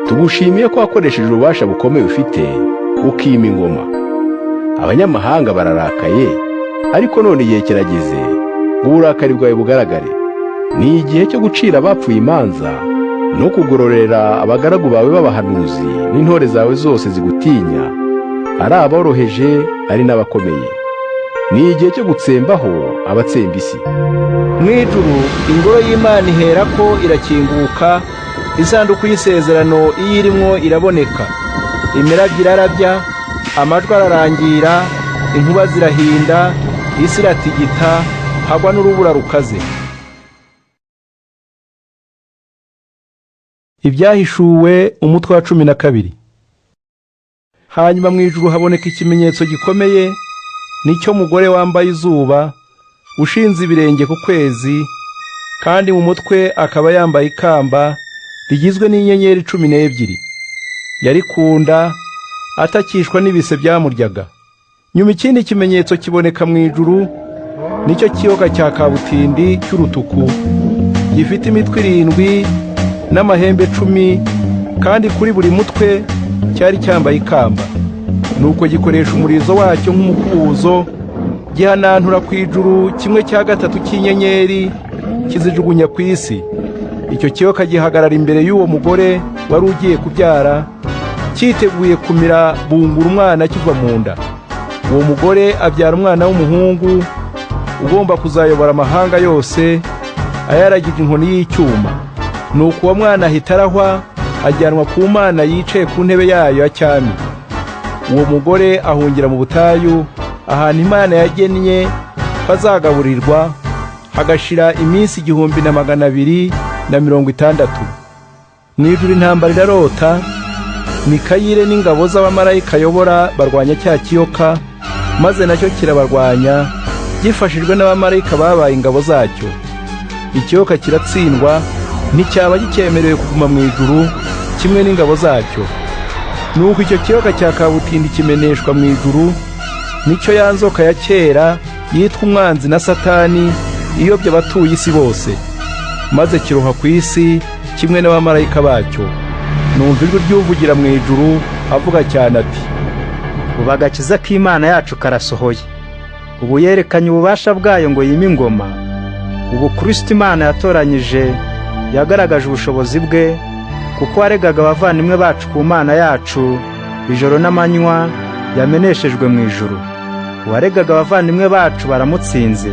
tugushimiye ko wakoresheje ububasha bukomeye ufite ukima ingoma. Abanyamahanga bararakaye, ariko none igihe kirageze ngo uburakari bwawe bugaragare. Ni igihe cyo gucira abapfuye imanza no kugororera abagaragu bawe b'abahanuzi n'intore zawe zose zigutinya, ari aboroheje ari n'abakomeye. Ni igihe cyo gutsembaho abatsemba isi. Mu ijuru ingoro y'Imana ihera ko irakinguka, isanduku y'isezerano iyirimwo iraboneka. Imirabyo irarabya, amajwi ararangira, inkuba zirahinda, isi iratigita, hagwa n'urubura rukaze. Ibyahishuwe umutwe wa 12. Hanyuma mu ijuru haboneka ikimenyetso gikomeye, nicyo mugore wambaye izuba, ushinze ibirenge ku kwezi, kandi mu mutwe akaba yambaye ikamba rigizwe n'inyenyeri 12. Yari kunda atakishwa n'ibise byamuryaga. Nyuma ikindi kimenyetso kiboneka mu ijuru, nicyo kiyoka cya kabutindi cy'urutuku, gifite imitwe 7 n'amahembe 10, kandi kuri buri mutwe cyari cyambaye ikamba. Nuko gikoresha umurizo wacyo nk'umukubuzo, gihanantura ku ijuru 1/3 cy'inyenyeri, kizijugunya ku isi. Icyo kiyoka gihagarara imbere y'uwo mugore wari ugiye kubyara, cyiteguye kumira bungura umwana kiva mu nda. Uwo mugore abyara umwana w'umuhungu, ugomba kuzayobora amahanga yose, ayaragije inkoni y'icyuma. Nuko uwo mwana ahita arahwa, ajyanwa ku Mana yicaye ku ntebe yayo ya cyami. Uwo mugore ahungira mu butayu, ahantu Imana yagennye ko azagaburirwa, hagashira iminsi 1260. Mu ijuru intambara irarota, Mikayire n'ingabo z'abamarayika ayobora barwanya cya kiyoka, maze nacyo kirabarwanya gifashijwe n'abamarayika babaye ingabo zacyo. Ikiyoka kiratsindwa, nticyaba gikemerewe kuguma mu ijuru kimwe n'ingabo zacyo. Nuko icyo kiyoka cya kabutindi kimeneshwa mu ijuru, nicyo ya nzoka ya kera yitwa umwanzi na Satani, iyobya abatuye isi bose, maze kiroha ku isi kimwe n'abamarayika bacyo. Numva ijwi ry'uvugira mu ijuru avuga cyane ati, ubu agakiza k'Imana yacu karasohoye. Ubu yerekanye ububasha bwayo ngo yime ingoma. Ubu Kristo Imana yatoranyije yagaragaje ubushobozi bwe, kuko waregaga abavandimwe bacu ku Mana yacu ijoro n'amanywa yameneshejwe mu ijuru. Waregaga abavandimwe bacu baramutsinze,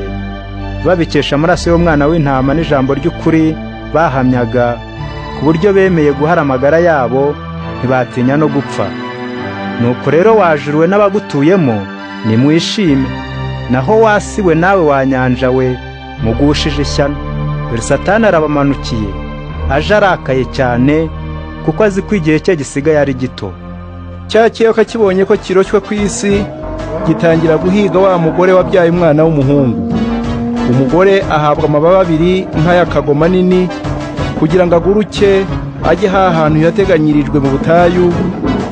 babikesha amaraso y'umwana w'intama n'ijambo ry'ukuri bahamyaga, ku buryo bemeye guhara amagara yabo, ntibatinya no gupfa. Nuko rero wajuriwe n'abagutuyemo, nimwishime. Naho wasiwe nawe wa nyanja we, mugushije ishyano. Dore Satani arabamanukiye, aje arakaye cyane, kuko azi ko igihe cye gisigaye ari gito. Cya kiyoka kibonye ko kiroshywe ku isi, gitangira guhiga wa mugore wabyaye umwana w'umuhungu. Umugore ahabwa amababa 2 nk'ay'akagoma nini, kugira ngo aguruke ajye hahantu yateganyirijwe mu butayu,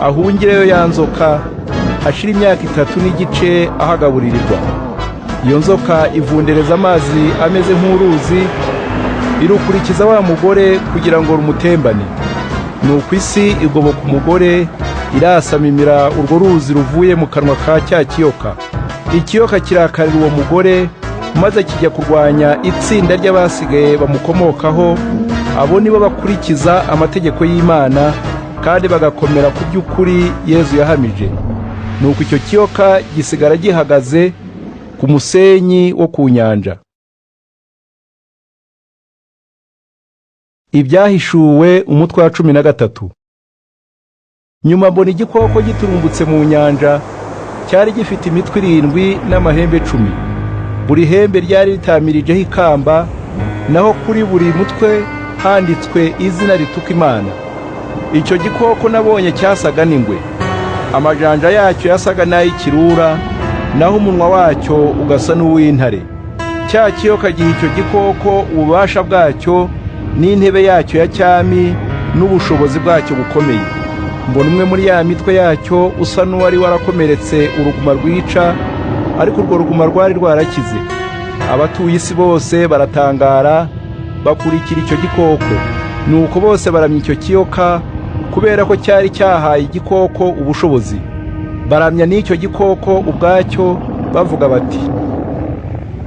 ahungireyo ya nzoka, hashira imyaka 3 n'igice ahagaburirirwa. Iyo nzoka ivundereza amazi ameze nk'uruzi, irukurikiza wa mugore kugira ngo rumutembane. Nuko isi igoboka umugore, irasamimira urwo ruzi ruvuye mu kanwa ka cya kiyoka. Ikiyoka kirakarira uwo mugore, maze kijya kurwanya itsinda ry'abasigaye bamukomokaho. Abo nibo bakurikiza amategeko y'Imana kandi bagakomera ku by'ukuri Yezu yahamije. Nuko icyo kiyoka gisigara gihagaze ku musenyi wo ku nyanja. Ibyahishuwe umutwe wa 13. Nyuma mbona igikoko giturumbutse mu nyanja, cyari gifite imitwe 7 n'amahembe 10. Buri hembe ryari ritamirijeho ikamba, naho kuri buri mutwe handitswe izina rituka Imana. Icyo gikoko nabonye cyasaga n'ingwe, amajanja yacyo yasaga n'ay'ikirura, naho umunwa wacyo ugasa n'uw'intare. Cya kiyoka giha icyo gikoko ububasha bwacyo n'intebe yacyo ya cyami n'ubushobozi bwacyo bukomeye. Mbona umwe muri ya mitwe yacyo usa n'uwari warakomeretse uruguma rwica, ariko urwo ruguma rwari rwarakize. Abatuye isi bose baratangara, bakurikira icyo gikoko. Nuko bose baramya icyo kiyoka, kubera ko cyari cyahaye igikoko ubushobozi. Baramya n'icyo gikoko ubwacyo, bavuga bati,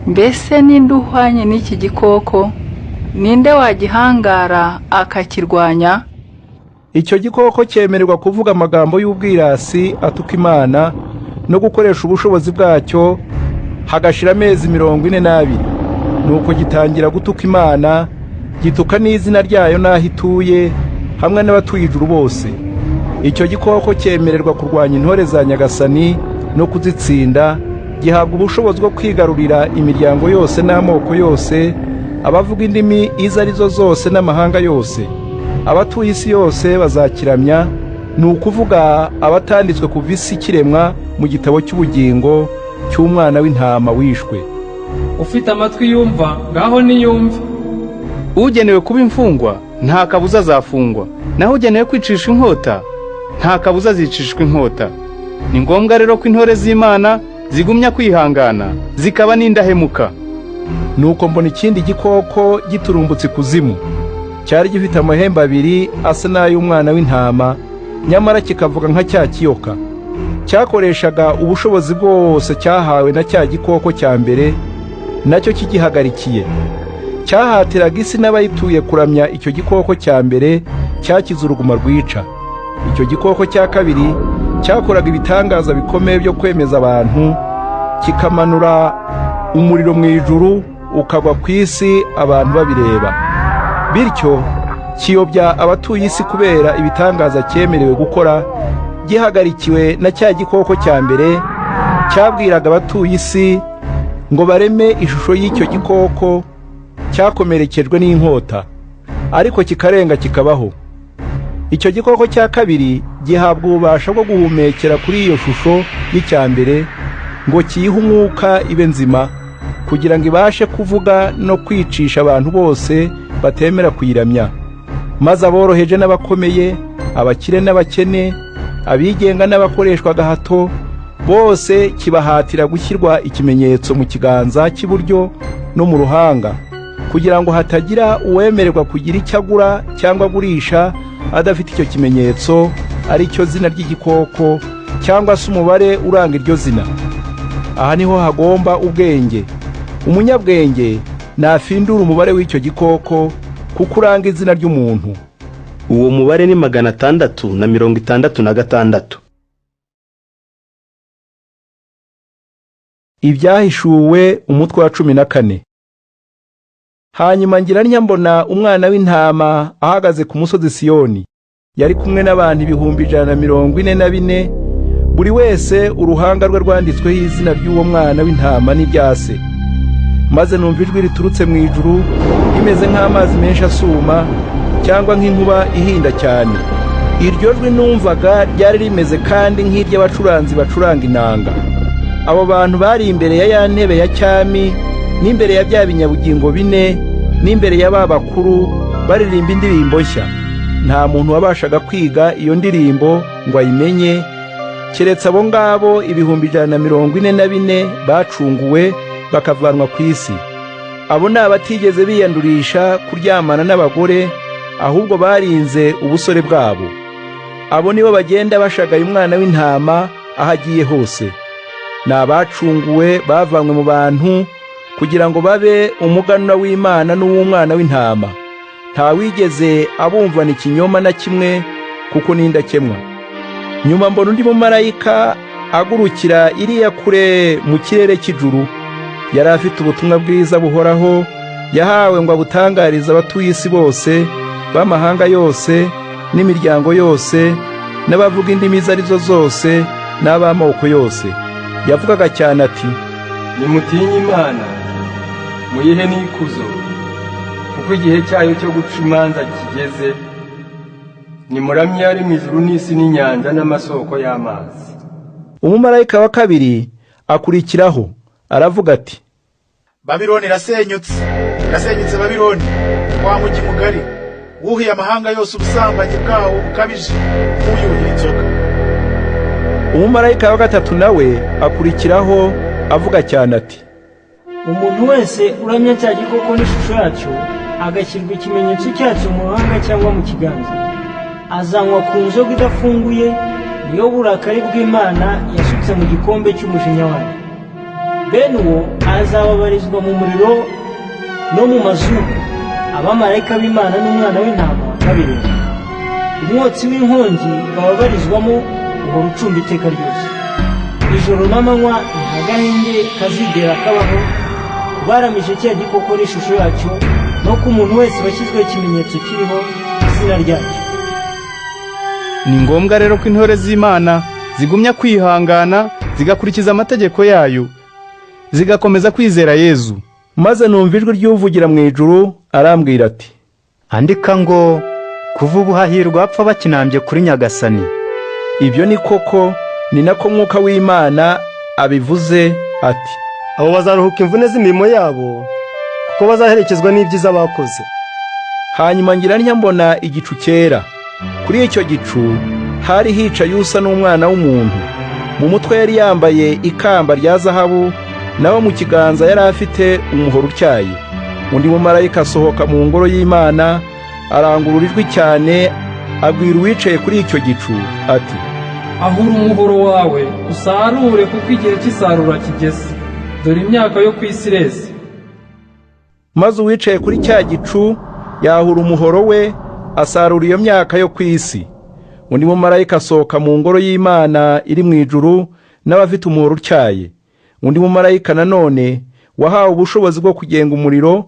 mbese ninde uhwanye n'iki gikoko? Ninde wagihangara akakirwanya? Icyo gikoko cyemererwa kuvuga amagambo y'ubwirasi atuka Imana no gukoresha ubushobozi bwacyo, hagashira amezi 42. Nuko gitangira gutuka Imana, gituka n'izina ryayo n'aho ituye, hamwe n'abatuye ijuru bose. Icyo gikoko cyemererwa kurwanya intore za Nyagasani no kuzitsinda, gihabwa ubushobozi bwo kwigarurira imiryango yose n'amoko yose, abavuga indimi izo arizo zose n'amahanga yose. Abatuye isi yose bazakiramya, ni ukuvuga abatanditswe kuva isi kiremwa mu gitabo cy'ubugingo cy'umwana w'intama wishwe. Ufite amatwi yumva, ngaho niyumve. Ugenewe kuba imfungwa nta kabuza azafungwa, naho ugenewe kwicisha inkota nta kabuza azicishwa inkota. Ni ngombwa rero ko intore z'Imana zigumya kwihangana, zikaba n'indahemuka. Nuko mbona ikindi gikoko giturumbutse kuzimu, cyari gifite amahembe 2 asa n'ay'umwana w'intama, nyamara kikavuga nka cya kiyoka. Cyakoreshaga ubushobozi bwose cyahawe na cya gikoko cya mbere, nacyo kigihagarikiye. Cyahatiraga isi n'abayituye kuramya icyo gikoko cya mbere, cyakize uruguma rwica. Icyo gikoko cya kabiri cyakoraga ibitangaza bikomeye byo kwemeza abantu, kikamanura umuriro mu ijuru ukagwa ku isi abantu babireba, bityo kiyobya abatuye isi kubera ibitangaza cyemerewe gukora, gihagarikiwe na cya gikoko cya mbere cyabwiraga abatuye isi ngo bareme ishusho y'icyo gikoko cyakomerekejwe n'inkota, ariko kikarenga kikabaho. Icyo gikoko cya kabiri gihabwa ububasha bwo guhumekera kuri iyo shusho y'icya mbere ngo kiyihe umwuka ibe nzima, kugira ngo ibashe kuvuga no kwicisha abantu bose batemera kuyiramya, maze aboroheje n'abakomeye, abakire n'abakene, abigenga n'abakoreshwa gahato, bose kibahatira gushyirwa ikimenyetso mu kiganza cy'iburyo no mu ruhanga, kugira ngo hatagira uwemererwa kugira icyo agura cyangwa agurisha adafite icyo kimenyetso, ari cyo zina ry'igikoko cyangwa se umubare uranga iryo zina. Aha niho hagomba ubwenge. Umunyabwenge nafindura umubare w'icyo gikoko kuko uranga izina ry'umuntu. Uwo mubare ni 666. Ibyahishuwe umutwe wa 14. Hanyuma ngira mbona umwana w'intama ahagaze ku musozi Siyoni, yari kumwe n'abantu 144, buri wese uruhanga rwe rwanditsweho izina ry'uwo mwana w'intama n'iryase. Maze numva ijwi riturutse mu ijuru rimeze nk'amazi menshi asuma cyangwa nk'inkuba ihinda cyane. Iryo jwi numvaga ryari rimeze kandi nk'iry'abacuranzi bacuranga inanga. Abo bantu bari imbere ya ntebe ya cyami n'imbere ya bya binyabugingo bine n'imbere ya babakuru baririmba indirimbo nshya. Nta muntu wabashaga kwiga iyo ndirimbo ngo ayimenye keretse abo ngabo 144 bacunguwe bakavanwa ku isi. Abo ni abatigeze biyandurisha kuryamana n'abagore, ahubwo barinze ubusore bwabo. Abo nibo bagenda bashagaye umwana w'intama ahagiye hose. Ni abacunguwe bavanywe mu bantu kugira ngo babe umuganura w'Imana n'uw'umwana w'intama. Nta wigeze abumvana ikinyoma na kimwe kuko n'indakemwa. Nyuma mbona undi mumarayika agurukira iriya kure mu kirere cy'ijuru. Yari afite ubutumwa bwiza buhoraho yahawe ngo abutangarize abatuye isi bose, b'amahanga yose n'imiryango yose n'abavuga indimi zarizo zose n'ab'amoko yose. Yavugaga cyane ati, nimutinye Imana muyihe n'ikuzo, kuko igihe cyayo cyo guca imanza kigeze. Nimuramye ari mu ijuru n'isi n'inyanja n'amasoko y'amazi. Umumarayika wa kabiri akurikiraho aravuga ati, Babiloni irasenyutse, irasenyutse Babiloni, wa mugi mugari, wuhiye amahanga yose ubusambanyi bwawo bukabije, uyuhiye inzoga. Umumarayika wa gatatu nawe akurikiraho avuga cyane ati, umuntu wese uramya cya gikoko n'ishusho yacyo agashyirwa ikimenyetso cyacyo mu ruhanga cyangwa mu kiganza, azanywa ku nzoga idafunguye, niyo burakari bw'Imana yasutse mu gikombe cy'umujinya wayo. Bene uwo azababarizwa mu muriro no mu mazuku, abamarayika b'Imana n'umwana w'intama babireba. Umwotsi w'inkongi bababarizwamo uhora ucumba iteka ryose. Ijoro n'amanywa nta gahenge kazigera kabaho, baramije cya gikoko n'ishusho yacyo, no ku muntu wese washyizweho ikimenyetso kiriho izina ryacyo. Ni ngombwa rero ko intore z'Imana zigumya kwihangana, zigakurikiza amategeko yayo, zigakomeza kwizera Yezu. Maze numva ijwi ry'uvugira mu ijuru arambwira ati, andika ngo kuva ubu hahirwa apfa bakinambye kuri Nyagasani. Ibyo ni koko, ni nako Mwuka w'Imana abivuze ati, abo bazaruhuka imvune z'imirimo yabo, kuko bazaherekezwa n'ibyiza bakoze. Hanyuma ngira mbona igicu cyera. Kuri icyo gicu hari hicaye usa n'umwana w'umuntu. Mu mutwe yari yambaye ikamba rya zahabu, naho mu kiganza yari afite umuhoro utyaye. Undi mumarayika asohoka mu ngoro y'Imana, arangurura ijwi cyane, abwira uwicaye kuri icyo gicu ati, ahura umuhoro wawe usarure, kuko igihe cy'isarura kigeze, dore imyaka yo ku isi ireze. Maze uwicaye kuri cya gicu yahura umuhoro we, asarura iyo myaka yo ku isi. Undi mumarayika asohoka mu ngoro y'Imana iri mu ijuru n'abafite umuhoro utyaye. Undi mumarayika nanone wahawe ubushobozi bwo kugenga umuriro,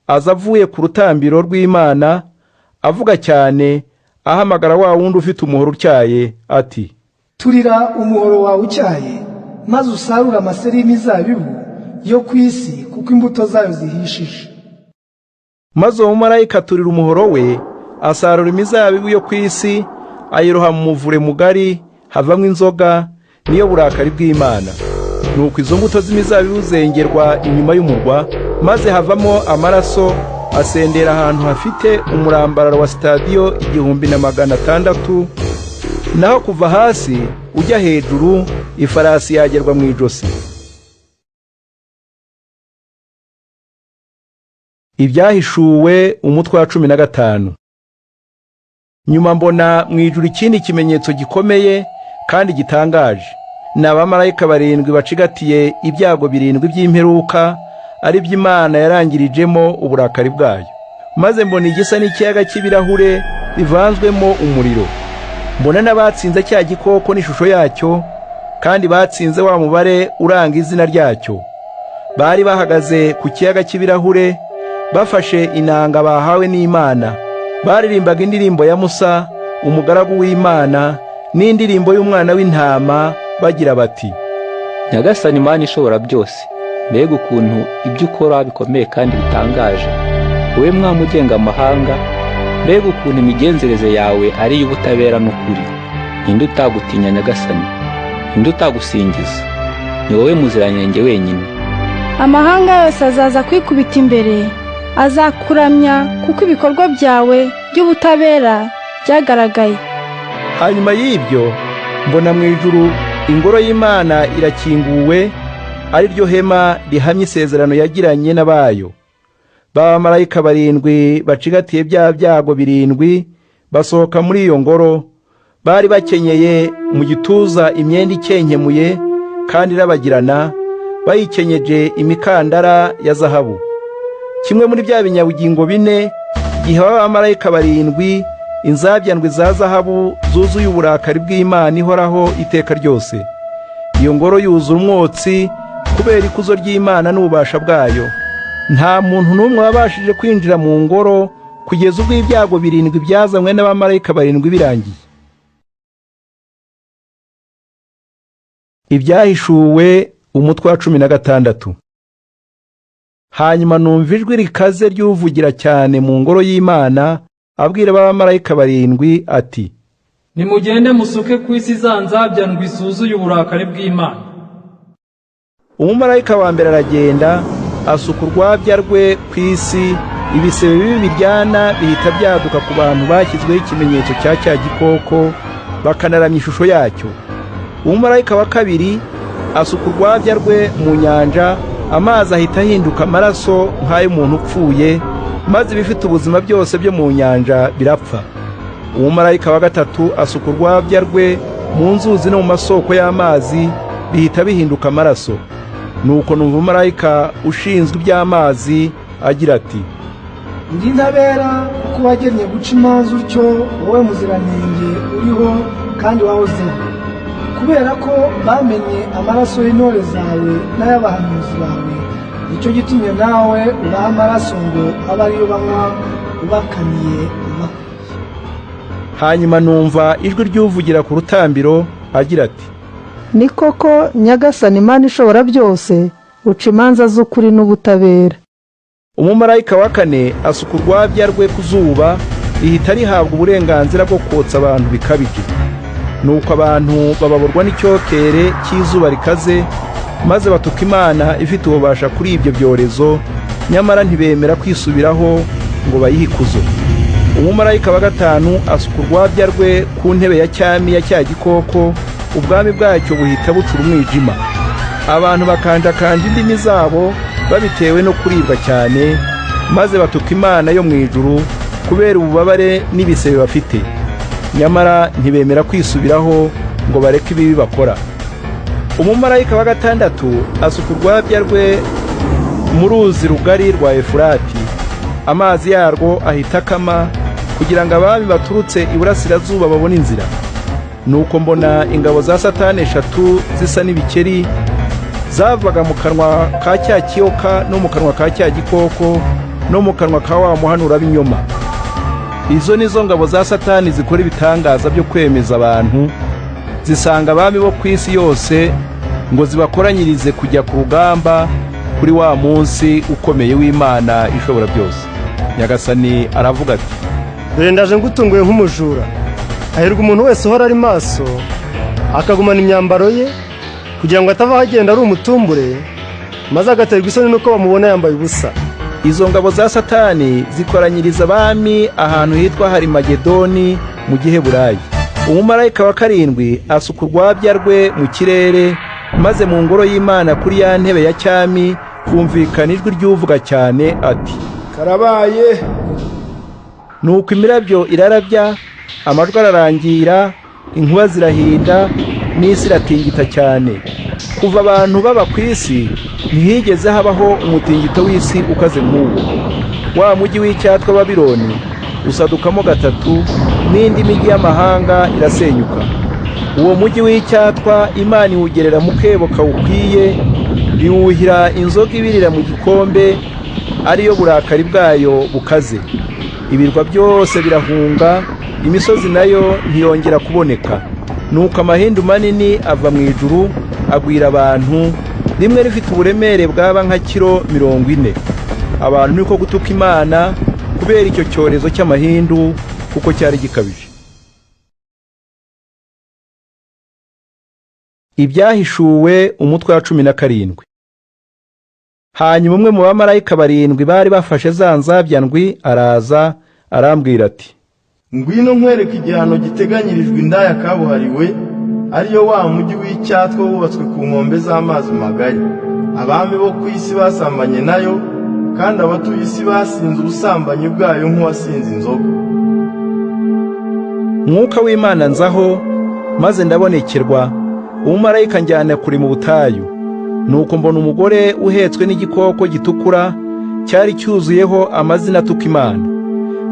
aza avuye ku rutambiro rw'Imana avuga cyane, ahamagara wa wundi ufite umuhoro utyaye ati, turira umuhoro wawe utyaye, maze usarura amaseri y'imizabibu yo ku isi, kuko imbuto zayo zihishije. Maze uwo mumarayika aturira umuhoro we, asarura imizabibu yo ku isi, ayiroha mu muvure mugari, havamwo inzoga, niyo burakari bw'Imana. Nuko izo mbuto z'imizabibu zengerwa inyuma y'umurwa, maze havamo amaraso, asendera ahantu hafite umurambararo wa stadiyo 1,600, naho kuva hasi ujya hejuru ifarasi yagerwa mu ijosi. Ibyahishuwe umutwe wa 15. Nyuma mbona mu ijuru ikindi kimenyetso gikomeye kandi gitangaje, n'abamarayika 7 bacigatiye ibyago 7 by'imperuka, ari by'Imana yarangirijemo uburakari bwayo. Maze mbona igisa n'ikiyaga cy'ibirahure bivanzwemo umuriro. Mbona n'abatsinze cya gikoko n'ishusho yacyo, kandi batsinze wa mubare uranga izina ryacyo. Bari bahagaze ku kiyaga cy'ibirahure, bafashe inanga bahawe n'Imana. Baririmbaga indirimbo ya Musa, umugaragu w'Imana, n'indirimbo y'umwana w'intama, bagira bati, Nyagasani Imana ishobora byose, mbega ukuntu ibyo ukora bikomeye kandi bitangaje. Wowe mwami ugenga amahanga, mbega ukuntu imigenzereze yawe ari iy'ubutabera n'ukuri. Ninde utagutinya Nyagasani? Ninde utagusingiza? Ni wowe muziranenge wenyine. Amahanga yose azaza kwikubita imbere, azakuramya kuko ibikorwa byawe by'ubutabera byagaragaye. Hanyuma y'ibyo mbona mu ijuru ingoro y'Imana irakinguwe, ari ryo hema rihamye isezerano yagiranye n'abayo. Bamarayika 7 bacigatiye bya byago 7 basohoka muri iyo ngoro, bari bakenyeye mu gituza imyenda ikenkemuye kandi irabagirana, bayikenyeje imikandara ya zahabu. Kimwe muri bya binyabugingo 4 gihawe abamarayika 7 inzabyandwi za zahabu zuzuye uburakari bw'Imana ihoraho iteka ryose. Iyo ngoro yuzura umwotsi kubera ikuzo ry'Imana n'ububasha bwayo. Nta muntu n'umwe wabashije kwinjira mu ngoro kugeza ubwo ibyago 7 byazanywe n'abamarayika 7 birangiye. Ibyahishuwe umutwe wa 16. Hanyuma numva ijwi rikaze ry'uvugira cyane mu ngoro y'Imana, abwira abamarayika 7 ati, nimugende musuke ku isi za nzabyandwi zuzuye uburakari bw'Imana. Umumarayika wa mbere aragenda, asuka urwabya rwe ku isi, ibisebe bibi biryana bihita byaduka ku bantu bashyizweho ikimenyetso cya cya gikoko, bakanaramya ishusho yacyo. Umumarayika wa kabiri asuka urwabya rwe mu nyanja, amazi ahita ahinduka amaraso nk'ay'umuntu upfuye, maze ibifite ubuzima byose byo mu nyanja birapfa. Umumarayika wa gatatu asuka urwabya rwe mu nzuzi no mu masoko y'amazi, bihita bihinduka amaraso. Nuko numva umumarayika ushinzwe iby'amazi agira ati, ndi ntabera kuko wagennye guca imanza utyo, wowe muziranenge uriho kandi wahozeho, kubera ko bamenye amaraso y'intore zawe n'ay'abahanuzi bawe. Nicyo gitumye nawe ubaha amaraso ngo abe ariyo banywa, ubakaniye ubakwiye. Hanyuma numva ijwi ry'uvugira ku rutambiro agira ati, ni koko Nyagasani Imana ishobora byose, uca imanza z'ukuri n'ubutabera. Umumarayika wa 4 asuka urwabya rwe ku zuba, rihita rihabwa uburenganzira bwo kotsa abantu bikabije. Nuko abantu bababorwa n'icyokere cy'izuba rikaze, maze batuka Imana ifite ububasha kuri ibyo byorezo, nyamara ntibemera kwisubiraho ngo bayihe ikuzo. Umumarayika wa 5 asuka urwabya rwe ku ntebe ya cyami ya cya gikoko, ubwami bwacyo buhita bucura umwijima. Abantu bakanjakanja indimi zabo babitewe no kuribwa cyane, maze batuka Imana yo mu ijuru kubera ububabare n'ibisebe bafite, nyamara ntibemera kwisubiraho ngo bareke ibibi bakora. Umumarayika wa 6 asuka urwabya rwe mu ruzi rugari rwa Efurati, amazi yarwo ahita akama kugira ngo abami baturutse iburasirazuba babone inzira. Nuko mbona ingabo za Satani 3 zisa n'ibikeri zavaga mu kanwa ka cya kiyoka no mu kanwa ka cya gikoko no mu kanwa ka wa muhanura b'inyoma. Izo nizo ngabo za Satani zikora ibitangaza byo kwemeza abantu, zisanga abami bo ku isi yose ngo zibakoranyirize kujya ku rugamba kuri wa munsi ukomeye w'Imana ishobora byose. Nyagasani aravuga ati, dore ndaje ngutunguye nk'umujura. Hahirwa umuntu wese uhora ari maso, akagumana imyambaro ye, kugira ngo atava agenda ari umutumbure, maze agaterwa isoni nuko bamubona yambaye ubusa. Izo ngabo za Satani zikoranyiriza abami ahantu hitwa Harimagedoni mu Giheburayi. Umumarayika wa karindwi asuka urwabya rwe mu kirere, maze mu ngoro y'Imana kuri ya ntebe ya cyami kumvikana ijwi ry'uvuga cyane ati, karabaye. Nuko imirabyo irarabya, amajwi ararangira, inkuba zirahinda, n'isi iratingita cyane. Kuva abantu baba ku isi ntihigeze habaho umutingito w'isi ukaze nk'uwo. Wa mujyi w'icyatwa Babiloni usadukamo gatatu, n'indi migi y'amahanga irasenyuka. Uwo mujyi w'icyatwa Imana iwugerera mu kebo kawukwiye, iwuhira inzoga ibirira mu gikombe, ariyo burakari bwayo bukaze. Ibirwa byose birahunga, imisozi nayo ntiyongera kuboneka. Nuko amahindu manini ava mu ijuru agwira abantu, rimwe rifite uburemere bwaba nka kilo 40. Abantu niko gutuka Imana kubera icyo cyorezo cy'amahindu kuko cyari gikabije. Ibyahishuwe umutwe wa 17. Hanyuma umwe mu bamarayika barindwi bari bafashe za nzabya ndwi araza arambwira ati, ngwino nkwereka igihano giteganyirijwe indaya kabuhariwe, ariyo wa mujyi w'icyatwa wubatswe ku nkombe z'amazi magari. Abami bo ku isi basambanye nayo, kandi abatuye isi basinze ubusambanyi bwayo nk'uwasinze inzoga. Mwuka w'Imana nzaho, maze ndabonekerwa, umumarayika njyana kuri mu butayu. Nuko mbona umugore uhetswe n'igikoko gitukura, cyari cyuzuyeho amazina atuka Imana.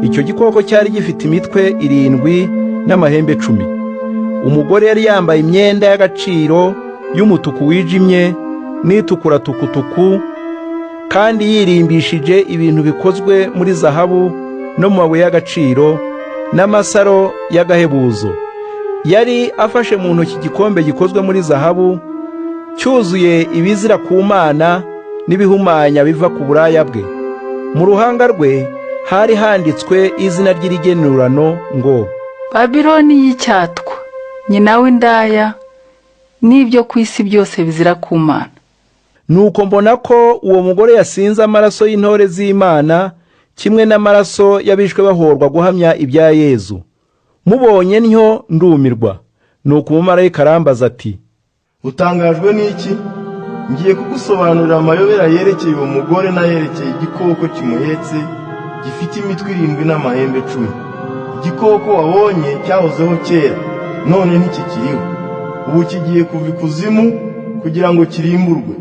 Icyo gikoko cyari gifite imitwe 7 n'amahembe 10. Umugore yari yambaye imyenda y'agaciro y'umutuku wijimye n'itukura tukutuku, kandi yirimbishije ibintu bikozwe muri zahabu no mu mabuye y'agaciro n'amasaro y'agahebuzo. Yari afashe mu ntoki igikombe gikozwe muri zahabu, cyuzuye ibizira ku Mana n'ibihumanya biva ku buraya bwe. Mu ruhanga rwe hari handitswe izina ry'irigenurano ngo, Babiloni y'icyatwa, nyina w'indaya, n'ibyo ku isi byose bizira ku Mana. Nuko mbona ko uwo mugore yasinze amaraso y'intore z'Imana, kimwe n'amaraso y'abishwe bahorwa guhamya ibya Yezu. Mubonye ntyo ndumirwa. Nuko umumarayika arambaza ati, utangajwe n'iki? Ngiye kugusobanurira amayobera yerekeye uwo mugore n'ayerekeye igikoko kimuhetse, gifite imitwe 7 n'amahembe 10. Igikoko wabonye cyahozeho kera, none ntikikiriho. Ubu kigiye kuva ikuzimu kugira ngo kirimburwe.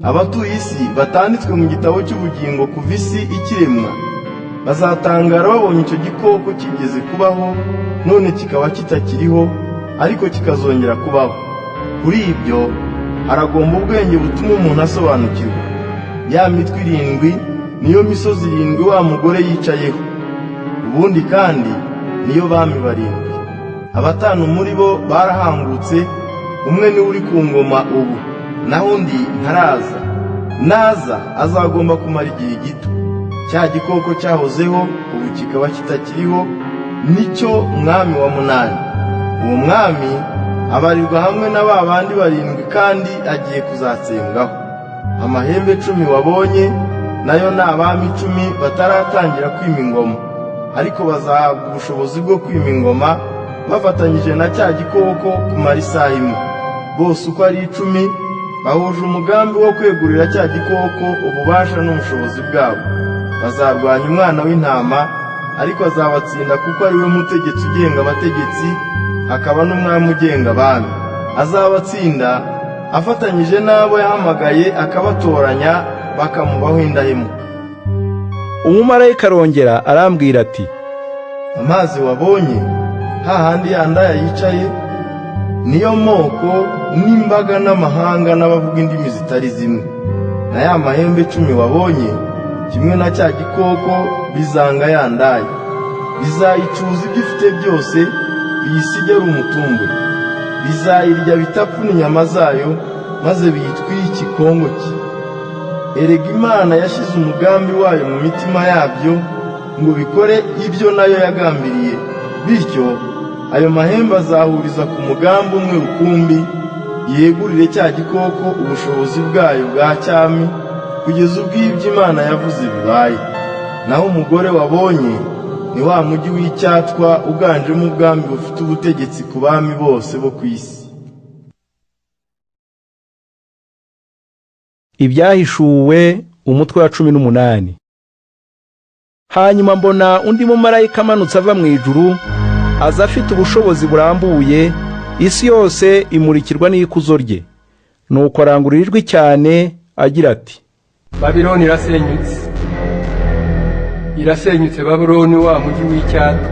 Abatuye isi batanditswe mu gitabo cy'ubugingo kuva isi ikiremwa bazatangara babonye icyo gikoko kigeze kubaho, none kikaba kitakiriho, ariko kikazongera kubaho. Kuri ibyo haragomba ubwenge butuma umuntu asobanukirwa. Ya mitwe 7 niyo misozi 7 wa mugore yicayeho. Ubundi kandi niyo bami 7. Abatanu muri bo barahangutse, umwe ni uri ku ngoma ubu, naho undi ntaraza. Naza azagomba kumara igihe gito. Cya gikoko cyahozeho ubu kikaba kitakiriho, nicyo mwami wa 8. Uwo mwami abarirwa hamwe na ba bandi 7 kandi agiye kuzatsembwaho. Amahembe 10 wabonye nayo ni abami 10 bataratangira kwima ingoma, ariko bazahabwa ubushobozi bwo kwima ingoma bafatanyije na cya gikoko kumara isaha imwe. Bose uko ari 10 bahuje umugambi wo kwegurira cya gikoko ububasha n'ubushobozi bwabo. Bazarwanya umwana w'intama, ariko azabatsinda kuko ari we mutegetsi ugenga abategetsi, akaba n'umwami ugenga abami. Azabatsinda afatanyije n'abo yahamagaye akabatoranya bakamubaho indahemuka. Umumarayika arongera arambwira ati, amazi wabonye hahandi yandaya yicaye, niyo moko n'imbaga n'amahanga n'abavuga indimi zitari zimwe. Na ya mahembe 10 wabonye, kimwe na cya gikoko bizanga ya ndaye, bizayicuza ibyo ifite byose, biyisige ari umutumburi. Bizayirya bitapfuna inyama zayo, maze biyitwire ikikongo cye. Erega Imana yashize umugambi wayo mu mitima yabyo, ngo bikore ibyo nayo yagambiriye. Bityo ayo mahembe azahuriza ku mugambi umwe rukumbi, yegurire cya gikoko ubushobozi bwayo bwa cyami, kugeza ubwo ibyo Imana yavuze bibaye. Naho umugore wabonye ni wa mujyi w'icyatwa uganjemo ubwami bufite ubutegetsi ku bami bose bo ku isi. Ibyahishuwe umutwe wa 18. Hanyuma mbona undi mumarayika amanutse ava mu ijuru, aza afite ubushobozi burambuye, isi yose imurikirwa n'ikuzo rye. Nuko arangurura ijwi cyane agira ati: Babiloni irasenyutse, Babiloni wa mujyi w'icyatwa,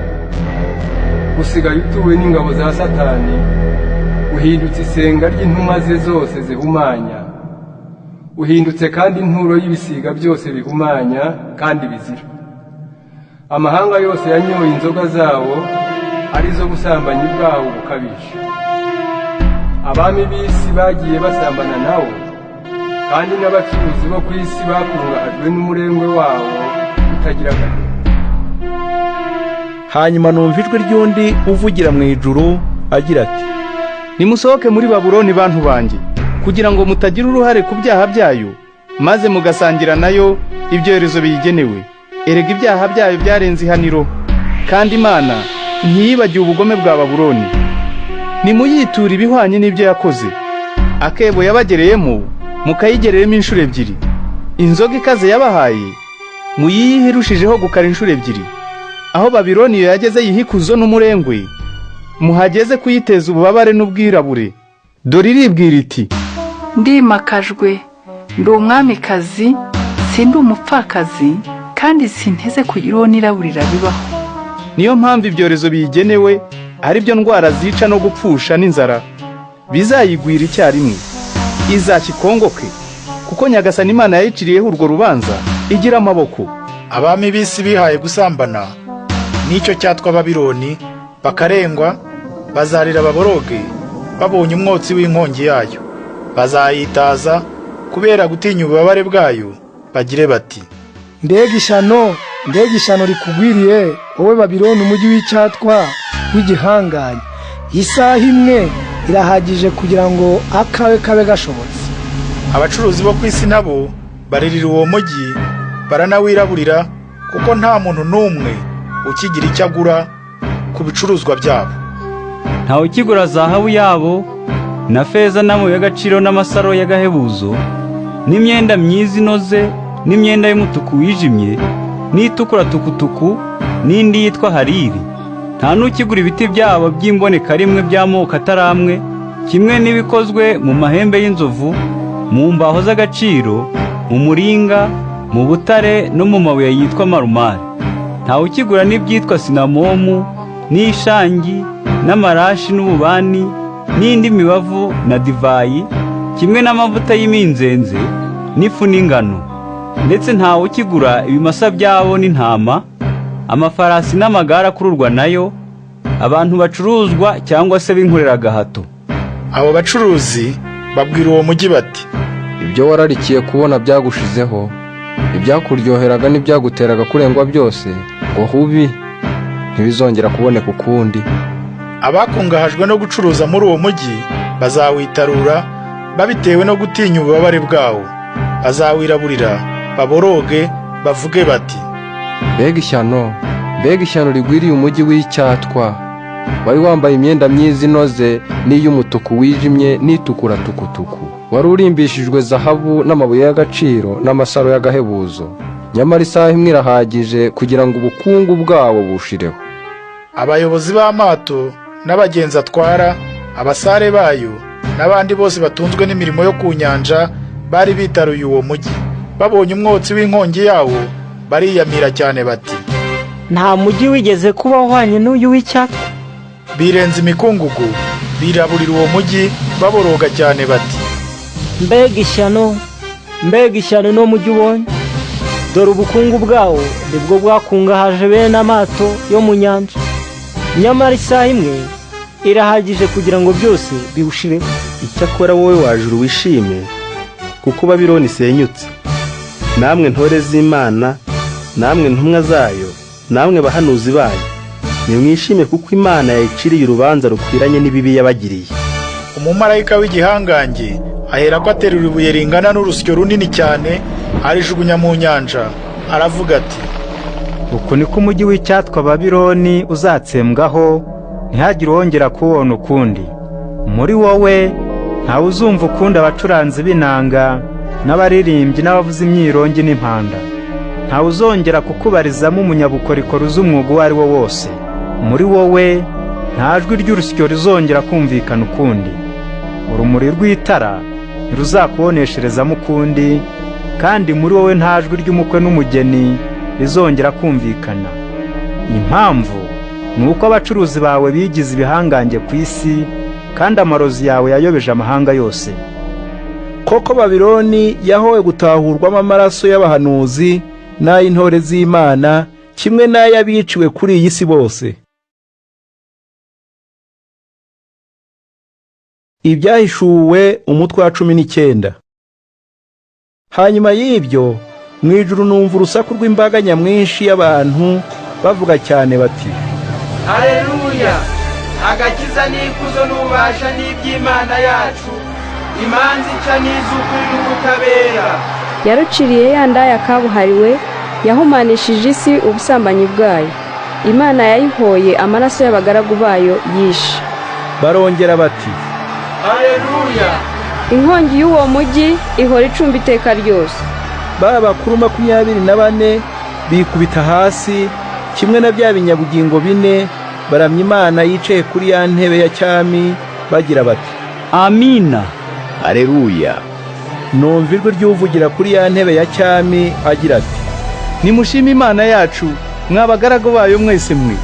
usigaye utuwe n'ingabo za Satani, uhindutse isenga ry'intumwa ze zose zihumanya, uhindutse kandi inturo y'ibisiga byose bihumanya kandi bizira. Amahanga yose yanyoye inzoga zawo, arizo busambanyi bwawo bukabije. Abami b'isi bagiye basambana nawo, kandi n'abacuruzi bo ku isi bakungahajwe n'umurengwe wawo utagira agaciro. Hanyuma numva ijwi ry'undi uvugira mu ijuru agira ati: Nimusohoke muri Babuloni bantu banjye, kugira ngo mutagira uruhare ku byaha byayo, maze mugasangira nayo ibyorezo biyigenewe. Erega ibyaha byayo byarenze ihaniro, kandi Imana ntiyibagiwe ubugome bwa Babuloni. Nimuyitura ibihwanye n'ibyo yakoze. Akebo yabagereyemo, mukayigereremo inshuro 2. Inzoga ikaze yabahaye, muyiyihe irushijeho gukara inshuro 2. Aho Babiloni yo yageze yihikuzo n'umurengwe, muhageze kuyiteza ububabare n'ubwirabure. Dore iribwira iti: Ndimakajwe, ndi umwamikazi, sindi umupfakazi, kandi sinteze kugira n'iraburira bibaho. Niyo mpamvu ibyorezo biyigenewe ari byo ndwara zica no gupfusha n'inzara bizayigwira icyarimwe. Izakikongoke, kuko Nyagasani Imana yayiciriyeho urwo rubanza igira amaboko. Abami b'isi bihaye gusambana n'icyo cyatwa Babiloni, bakarengwa, bazarira baboroge babonye umwotsi w'inkongi yayo. Bazayitaza kubera gutinya ububabare bwayo, bagire bati: Mbega ishyano rikugwiriye, wowe Babiloni umujyi w'icyatwa w'igihanganye. Isaha imwe irahagije kugira ngo akawe kabe gashobotse. Abacuruzi bo ku isi nabo baririra uwo mujyi, baranawiraburira, kuko nta muntu n'umwe ukigira icyo agura ku bicuruzwa byabo. Ntawe ukigura zahabu yabo na feza n'amabuye y'agaciro n'amasaro y'agahebuzo n'imyenda myiza inoze n'imyenda y'umutuku wijimye n'itukura tukutuku n'indi yitwa hariri. Nta n'ukigura ibiti byabo by'imboneka rimwe by'amoko ataramwe, kimwe n'ibikozwe mu mahembe y'inzovu, mu mbaho z'agaciro, mu muringa, mu butare no mu mabuye yitwa marumari. Ntawe ukigura n'ibyitwa sinamomu n'ishangi n'amarashi n'ububani n'indi mibavu na divayi, kimwe n'amavuta y'iminzenze n'ifu n'ingano. Ndetse ntawe ukigura ibimasa byabo n'intama, amafarasi n'amagare akururwa nayo, abantu bacuruzwa cyangwa se binkorera gahato. Abo bacuruzi babwira uwo mujyi bati: Ibyo wararikiye kubona byagushizeho, ibyakuryoheraga n'ibyaguteraga kurengwa byose, ngo hubi ntibizongera kuboneka ukundi. Abakungahajwe no gucuruza muri uwo mujyi bazawitarura, babitewe no gutinya ububabare bwawo. Bazawiraburira, baboroge, bavuge bati: Mbega ishyano rigwiriye umujyi w'icyatwa, wari wambaye imyenda myiza inoze n'iy'umutuku wijimye n'itukura tukutuku, wari urimbishijwe zahabu n'amabuye y'agaciro n'amasaro y'agahebuzo. Nyamara isaha imwe irahagije kugira ngo ubukungu bwawo bushireho. Abayobozi b'amato n'abagenzi atwara, abasare bayo n'abandi bose batunzwe n'imirimo yo ku nyanja bari bitaruye uwo mujyi. Babonye umwotsi w'inkongi yawo, bariyamira cyane bati: Nta mujyi wigeze kuba uhwanye n'uyu w'icyatwa. Birenze imikungugu, biraburira uwo mujyi baboroga cyane bati, mbega ishyano no mujyi ubonye, dore ubukungu bwawo nibwo bwakungahaje bene amato yo mu nyanja, nyamara isaha imwe irahagije kugira ngo byose biwushireho. Icyakora wowe wajuru wishime, kuko Babiloni isenyutse. Namwe ntore z'Imana, namwe ntumwa zayo, namwe bahanuzi bayo, nimwishime kuko Imana yayiciriye urubanza rukwiranye n'ibibi yabagiriye. Umumarayika w'igihangange aherako aterura ibuye ringana n'urusyo runini cyane, arijugunya mu nyanja, aravuga ati, uku niko umujyi w'icyatwa Babiloni uzatsembwaho, ntihagire uwongera kuwubona ukundi. Muri wowe ntawe uzumva ukundi abacuranzi b'inanga n'abaririmbyi n'abavuza imyirongi n'impanda. Ntawe uzongera kukubarizamo umunyabukorikori uzi umwuga uwo ari wo wose. Muri wowe nta jwi ry'urusyo rizongera kumvikana ukundi. Urumuri rw'itara ntiruzakubonesherezamo ukundi, kandi muri wowe nta jwi ry'umukwe n'umugeni rizongera kumvikana. Impamvu ni uko abacuruzi bawe bigize ibihangange ku isi, kandi amarozi yawe yayobeje amahanga yose. Koko Babiloni yahowe gutahurwamo amaraso y'abahanuzi n'ay'intore z'Imana, kimwe n'ay'abiciwe kuri iyi si bose. Ibyahishuwe umutwe wa 19. Hanyuma y'ibyo mu ijuru numva urusaku rw'imbaga nyamwinshi y'abantu bavuga cyane bati, Haleluya! Agakiza n'ikuzo n'ububasha n'iby'Imana yacu, imanza ica n'iz'ukuri n'ubutabera. Yaruciriye ya ndaya kabuhariwe, yahumanishije isi ubusambanyi bwayo. Imana yayihoye amaraso y'abagaragu bayo yishe. Barongera bati, Haleluya! Inkongi y'uwo mujyi ihora icumba iteka ryose. Ba bakuru 24 bikubita hasi, kimwe na bya binyabugingo 4, baramya Imana yicaye kuri ya ntebe ya cyami, bagira bati, Amina. Haleluya. Numva ijwi ry'uvugira kuri ya ntebe ya cyami agira ati, nimushime Imana yacu, mwabagaragu bayo mwese mwe,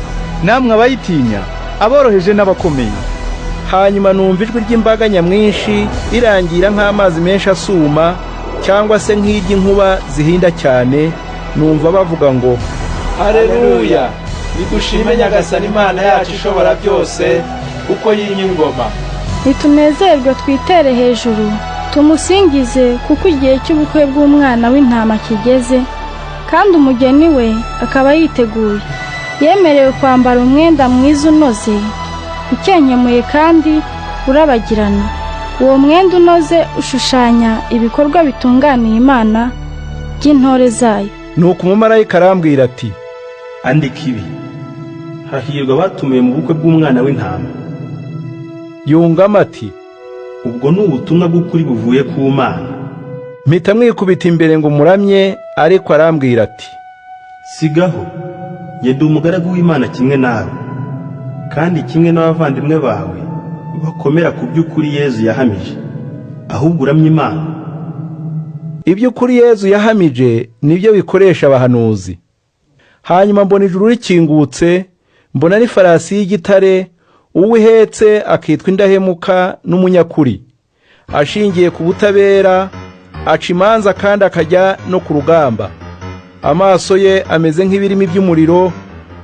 namwe abayitinya, aboroheje n'abakomeye. Hanyuma numva ijwi ry'imbaga nyamwinshi rirangira nk'amazi menshi asuma, cyangwa se nk'iry'inkuba zihinda cyane, numva bavuga ngo, Haleluya! Nidushime Nyagasani Imana yacu ishobora byose, kuko yimye ingoma. Nitunezerwe twitere hejuru, tumusingize kuko igihe cy'ubukwe bw'umwana w'intama kigeze, kandi umugeni we akaba yiteguye. Yemerewe kwambara umwenda mwiza unoze, ukenyemuye kandi urabagirana. Uwo mwenda unoze ushushanya ibikorwa bitunganiye Imana by'intore zayo. Nuko umumarayika arambwira ati, andika ibi, hahirwa abatumiwe mu bukwe bw'umwana w'intama. Yungamo ati, ubwo ni ubutumwa bw'ukuri buvuye ku Mana. Mpita mwikubita imbere ngo muramye, ariko arambwira ati, sigaho, ndi umugaragu w'Imana kimwe nawe, kandi kimwe n'abavandimwe bawe bakomera ku by'ukuri Yezu yahamije, ahubwo uramye Imana. Iby'ukuri Yezu yahamije nibyo bikoresha abahanuzi. Hanyuma mbona ijuru rikingutse, mbona n'ifarasi y'igitare, uwihetse akitwa indahemuka n'umunyakuri, ashingiye ku butabera, aca imanza kandi akajya no ku rugamba. Amaso ye ameze nk'ibirimi by'umuriro,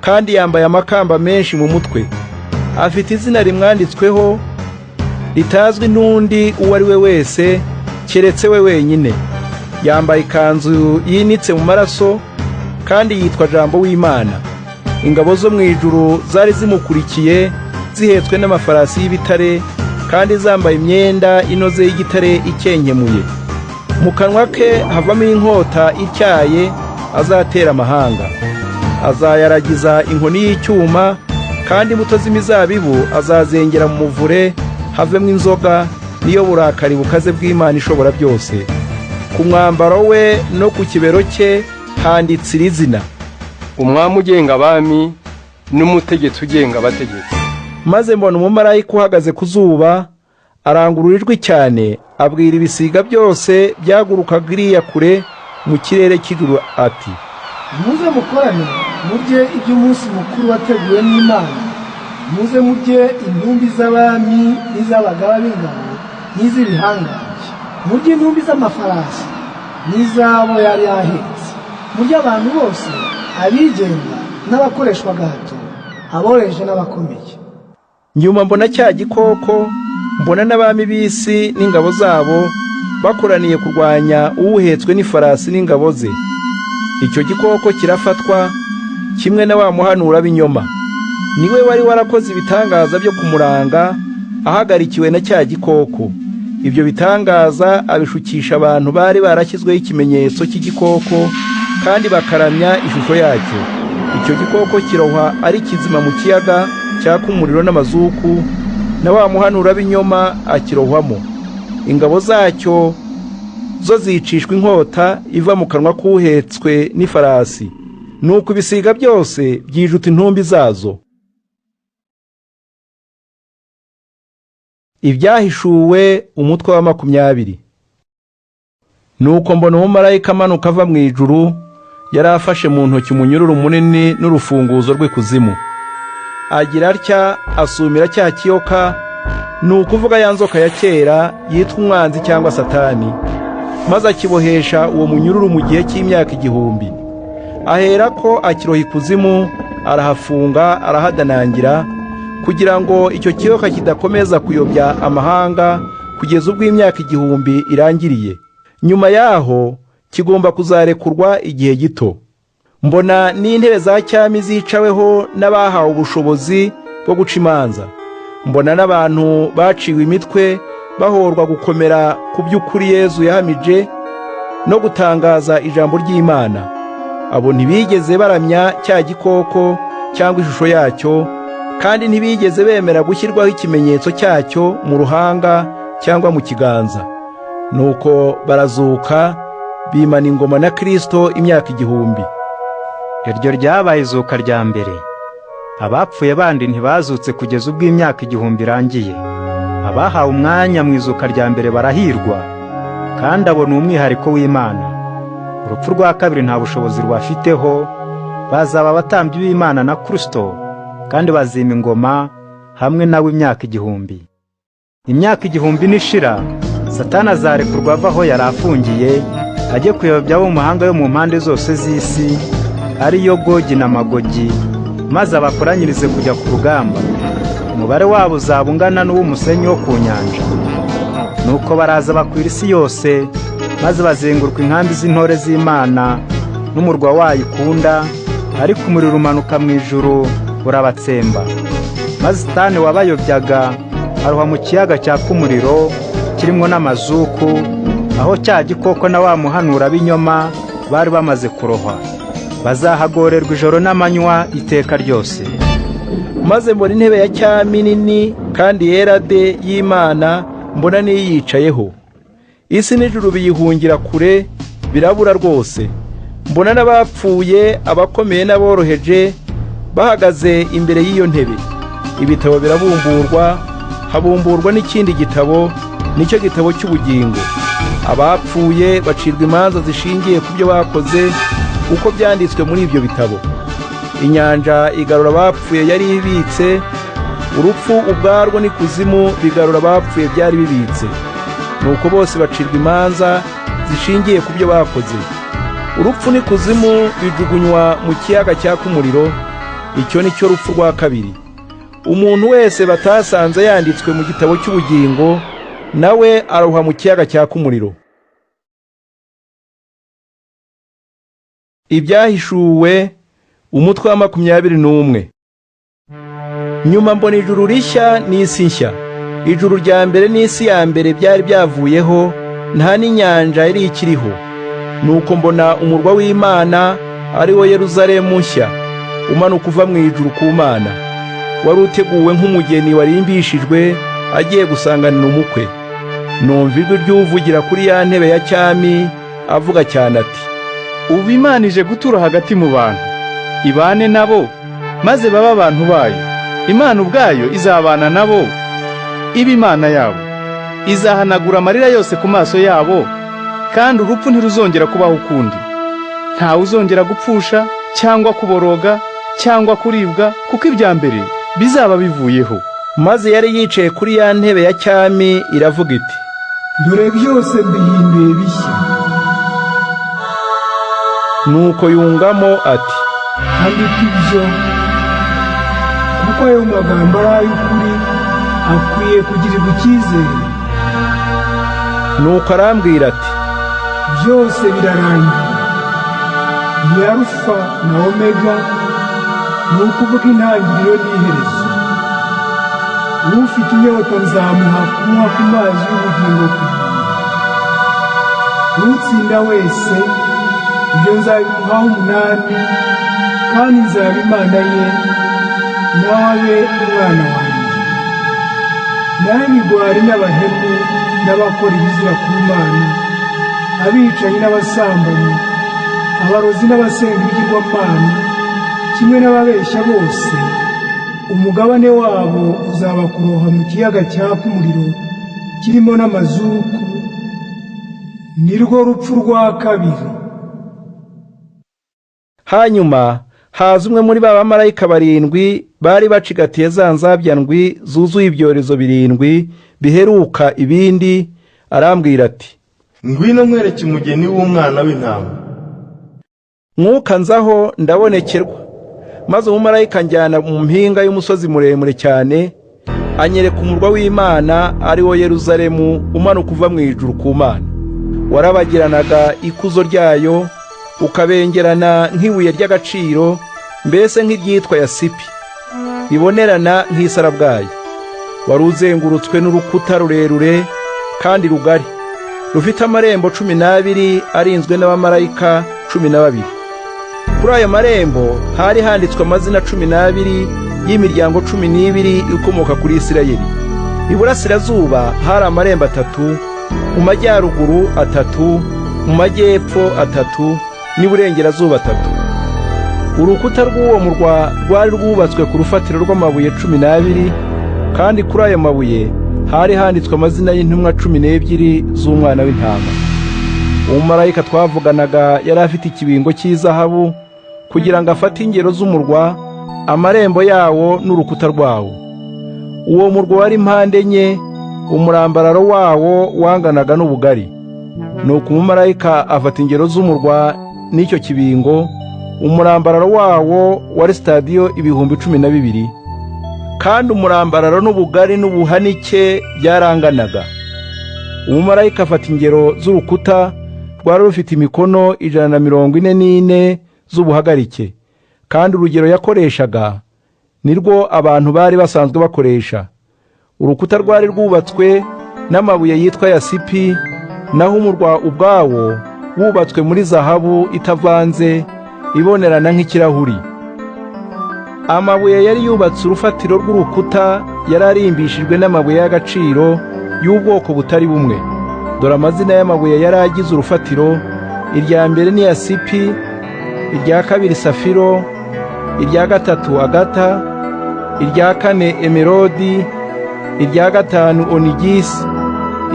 kandi yambaye amakamba menshi mu mutwe. Afite izina rimwanditsweho ritazwi n'undi uwo ari we wese keretse we wenyine. Yambaye ikanzu yinitse mu maraso, kandi yitwa Jambo w'Imana. Ingabo zo mu ijuru zari zimukurikiye, zihetswe n'amafarasi y'ibitare, kandi zambaye imyenda inoze y'igitare ikenkemuye. Mu kanwa ke havamo inkota ityaye, azatera amahanga. Azayaragiza inkoni y'icyuma, kandi imbuto z'imizabibu azazengera mu muvure, havemo inzoga, niyo burakari bukaze bw'Imana ishobora byose. Ku mwambaro we no ku kibero cye handitse iri zina: Umwami ugenga abami n'umutegetsi ugenga abategetsi. Maze mbona umumarayika uhagaze ku zuba, arangurura ijwi cyane, abwira ibisiga byose byagurukaga iriya kure mu kirere cy'ijuru ati, muze mukorane murye iby'umunsi mukuru wateguwe n'Imana, muze murye intumbi z'abami n'iz'abagaba b'ingabo n'iz'ibihangange, murye intumbi z'amafarasi n'iz'abo yari ahetse, murye abantu bose, abigenga n'abakoreshwa gahato, aboroheje n'abakomeye. Nyuma mbona cya gikoko, mbona n'abami b'isi n'ingabo zabo bakoraniye kurwanya uwuhetswe n'ifarasi n'ingabo ze. Icyo gikoko kirafatwa kimwe na wa muhanura b'inyoma. Niwe wari warakoze ibitangaza byo kumuranga ahagarikiwe na cya gikoko. Ibyo bitangaza abishukisha abantu bari barashyizweho ikimenyetso cy'igikoko kandi bakaramya ishusho yacyo. Icyo gikoko kirohwa ari kizima mu kiyaga cyaka umuriro n'amazuku, na wa muhanura b'inyoma akirohwamo. Ingabo zacyo zo zicishwa inkota iva mu kanwa k'uhetswe n'ifarasi, nuko ibisiga byose byijuta intumbi zazo. Ibyahishuwe umutwe wa 20. Nuko mbona umumarayika amanuka ava mu ijuru, yari afashe mu ntoki umunyururu munini n'urufunguzo rw'ikuzimu. Agira atya asumira cya kiyoka, ni ukuvuga ya nzoka ya kera yitwa umwanzi cyangwa Satani, maze akibohesha uwo munyururu mu gihe cy'imyaka 1000. Aherako akiroha ikuzimu, arahafunga arahadanangira, kugira ngo icyo kiyoka kidakomeza kuyobya amahanga kugeza ubwo imyaka 1000 irangiriye. Nyuma yaho kigomba kuzarekurwa igihe gito. Mbona n'intebe za cyami zicaweho n'abahawe ubushobozi bwo guca imanza. Mbona n'abantu baciwe imitwe bahorwa gukomera ku by'ukuri Yesu yahamije no gutangaza ijambo ry'Imana. Abo ntibigeze baramya cya gikoko cyangwa ishusho yacyo, kandi ntibigeze bemera gushyirwaho ikimenyetso cyacyo mu ruhanga cyangwa mu kiganza. Nuko barazuka bimana ingoma na Kristo imyaka 1000. Iryo ryabaye izuka rya mbere. Abapfuye bandi ntibazutse kugeza ubwo imyaka 1000 irangiye. Abahawe umwanya mu izuka rya mbere barahirwa, kandi abo ni umwihariko w'Imana. Urupfu rwa kabiri nta bushobozi rwafiteho. Bazaba abatambyi b'Imana na Kristo, kandi bazima ingoma hamwe nawe imyaka 1000. Imyaka 1000 nishira, Satani azarekurwa ava aho yari afungiye, ajye kuyobya abo mu mahanga yo mu mpande zose z'isi, ariyo Gogi na Magogi, maze abakoranyirize kujya ku rugamba. Umubare wabo uzaba ungana n'uw'umusenyi wo ku nyanja. Nuko baraza bakwira isi yose, maze bazenguruka inkambi z'intore z'Imana n'umurwa wayo ikunda, ariko umuriro umanuka mu ijuru urabatsemba. Maze Satani wabayobyaga aroha mu kiyaga cyaka umuriro kirimo n'amazuku, aho cya gikoko na wa muhanura b'inyoma bari bamaze kurohwa. Bazahagorerwa ijoro n'amanywa iteka ryose. Maze mbona intebe ya cyami nini kandi yera de y'Imana, mbona niyicayeho. Isi n'ijuru biyihungira kure, birabura rwose. Mbona n'abapfuye, abakomeye n'aboroheje bahagaze imbere y'iyo ntebe. Ibitabo birabumburwa, habumburwa n'ikindi gitabo, nicyo gitabo cy'ubugingo. Abapfuye bacirwa imanza zishingiye ku byo bakoze uko byanditswe muri ibyo bitabo. Inyanja igarura abapfuye yari ibitse, urupfu ubwarwo n'ikuzimu bigarura abapfuye byari bibitse. Nuko bose bacirwa imanza zishingiye ku byo bakoze. Urupfu n'ikuzimu bijugunywa mu kiyaga cyaka umuriro. Icyo ni cyo rupfu rwa kabiri. Umuntu wese batasanze yanditswe mu gitabo cy'ubugingo, nawe aroha mu kiyaga cyaka umuriro. Ibyahishuwe umutwe wa 21. Nyuma mbona ijuru rishya n'isi nshya. Ijuru rya mbere n'isi ya mbere byari byavuyeho, nta n'inyanja yari ikiriho. Nuko mbona umurwa w'Imana, ari wo Yerusalemu nshya, umanuka uva mu ijuru ku Mana. Wari uteguwe nk'umugeni warimbishijwe agiye gusanganira umukwe. Numva ijwi ry'uvugira kuri ya ntebe ya cyami avuga cyane ati, ubu Imana ije gutura hagati mu bantu, ibane nabo, maze baba abantu bayo. Imana ubwayo izabana nabo, iba Imana yabo. Izahanagura amarira yose ku maso yabo, kandi urupfu ntiruzongera kubaho ukundi. Ntawe uzongera gupfusha cyangwa kuboroga cyangwa kuribwa, kuko ibya mbere bizaba bivuyeho. Maze yari yicaye kuri ya ntebe ya cyami iravuga iti, dore byose mbihinduye bishya. Nuko yungamo ati, andika ibyo, kuko ayo magambo ari ay'ukuri, akwiye kugirirwa icyizere. Nuko arambwira ati, byose birarangiye. Ni Alufa na Omega, ni ukuvuga intangiriro n'iherezo. Ufite inyota nzamuha kunywa ku mazi y'ubugingo ku buntu. Utsinda wese, ibyo nzabimuhaho 8, kandi nzaba Imana ye, nawe abe umwana wanjye. Naho ibigwari n'abahemu n'abakora ibizira ku Mana, abicanyi n'abasambanyi, abarozi n'abasenga ibigirwamana, kimwe n'ababeshya bose, umugabane wabo uzaba kuroha mu kiyaga cyaka umuriro kirimo n'amazuku, nirwo rupfu rwa kabiri. Hanyuma haza umwe muri ba bamarayika 7 bari bacigatiye za nzabya ndwi zuzuye ibyorezo 7 biheruka ibindi, arambwira ati, ngwino mwereke umugeni w'umwana w'intama. Mwuka nzaho ndabonekerwa, maze umumarayika njyana mu mpinga y'umusozi muremure cyane, anyereka umurwa w'Imana ari wo Yerusalemu umanuka uva mu ijuru ku Mana. Warabagiranaga ikuzo ryayo, ukabengerana nk'ibuye ry'agaciro, mbese nk'iryitwa yasipi, ribonerana nk'isarabwayi. Wari uzengurutswe n'urukuta rurerure kandi rugari, rufite amarembo 12 arinzwe n'abamarayika 12. Kuri ayo marembo hari handitswe amazina 12 y'imiryango 12 ikomoka kuri Isirayeli. Iburasirazuba hari amarembo 3, mu majyaruguru 3, mu majyepfo 3, n'iburengerazuba 3. Urukuta rw'uwo murwa rwari rwubatswe ku rufatiro rw'amabuye 12, kandi kuri ayo mabuye hari handitswe amazina y'intumwa 12 z'umwana w'intama. Umumarayika twavuganaga yari afite ikibingo cy'izahabu kugira ngo afate ingero z'umurwa, amarembo yawo n'urukuta rwawo. Uwo murwa wari impande enye, umurambararo wawo wanganaga n'ubugari. Nuko umumarayika afata ingero z'umurwa n'icyo kibingo, umurambararo wawo wari stadiyo 12,000, kandi umurambararo n'ubugari n'ubuhanike byaranganaga. Umumarayika afata ingero z'urukuta rwari rufite imikono 144 z'ubuhagarike, kandi urugero yakoreshaga nirwo abantu bari basanzwe bakoresha. Urukuta rwari rwubatswe n'amabuye yitwa yasipi, naho umurwa ubwawo wubatswe muri zahabu itavanze, ibonerana nk'ikirahuri. Amabuye yari yubatse urufatiro rw'urukuta yari arimbishijwe n'amabuye y'agaciro y'ubwoko butari bumwe. Dore amazina y'amabuye yari agize urufatiro: irya mbere ni yasipi, irya kabiri safiro, irya gatatu agata, irya kane emerodi, irya gatanu onigisi,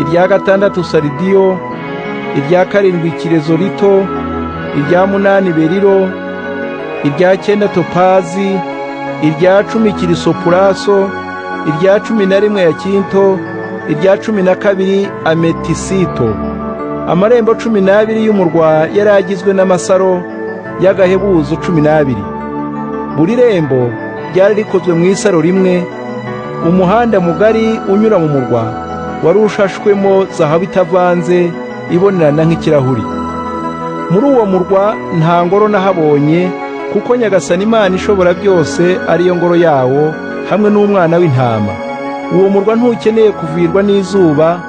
irya gatandatu saridiyo, irya karindwi kirezorito, irya munani berilo, irya cyenda topazi, irya 10 kirisopuraso, irya 11 yakinto, irya 12 ametisito. Amarembo 12 y'umurwa yari agizwe n'amasaro y'agahebuzo 12. Buri rembo ryari rikozwe mu isaro rimwe. Umuhanda mugari unyura mu murwa wari ushashwemo zahabu itavanze, ibonerana nk'ikirahuri. Muri uwo murwa nta ngoro nahabonye, kuko Nyagasani Imana ishobora byose ariyo ngoro yawo, hamwe n'umwana w'intama. Uwo murwa ntukeneye kuvirwa n'izuba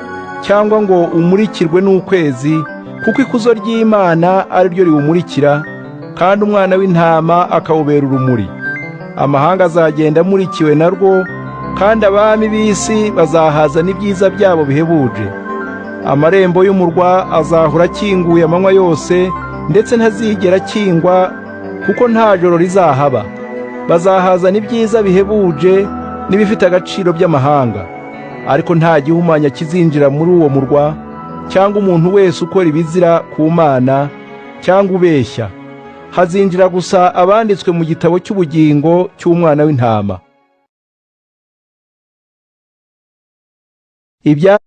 cyangwa ngo umurikirwe n'ukwezi, kuko ikuzo ry'Imana ari ryo riwumurikira, kandi umwana w'intama akawubera urumuri. Amahanga azagenda amurikiwe narwo, kandi abami b'isi bazahaza n'ibyiza byabo bihebuje. Amarembo y'umurwa azahora akinguye amanywa yose, ndetse ntazigera akingwa, kuko nta joro rizahaba. Bazahaza n'ibyiza bihebuje n'ibifite agaciro by'amahanga, ariko nta gihumanya kizinjira muri uwo murwa, cyangwa umuntu wese ukora ibizira ku Mana cyangwa ubeshya. Hazinjira gusa abanditswe mu gitabo cy'ubugingo cy'umwana w'intama. ibya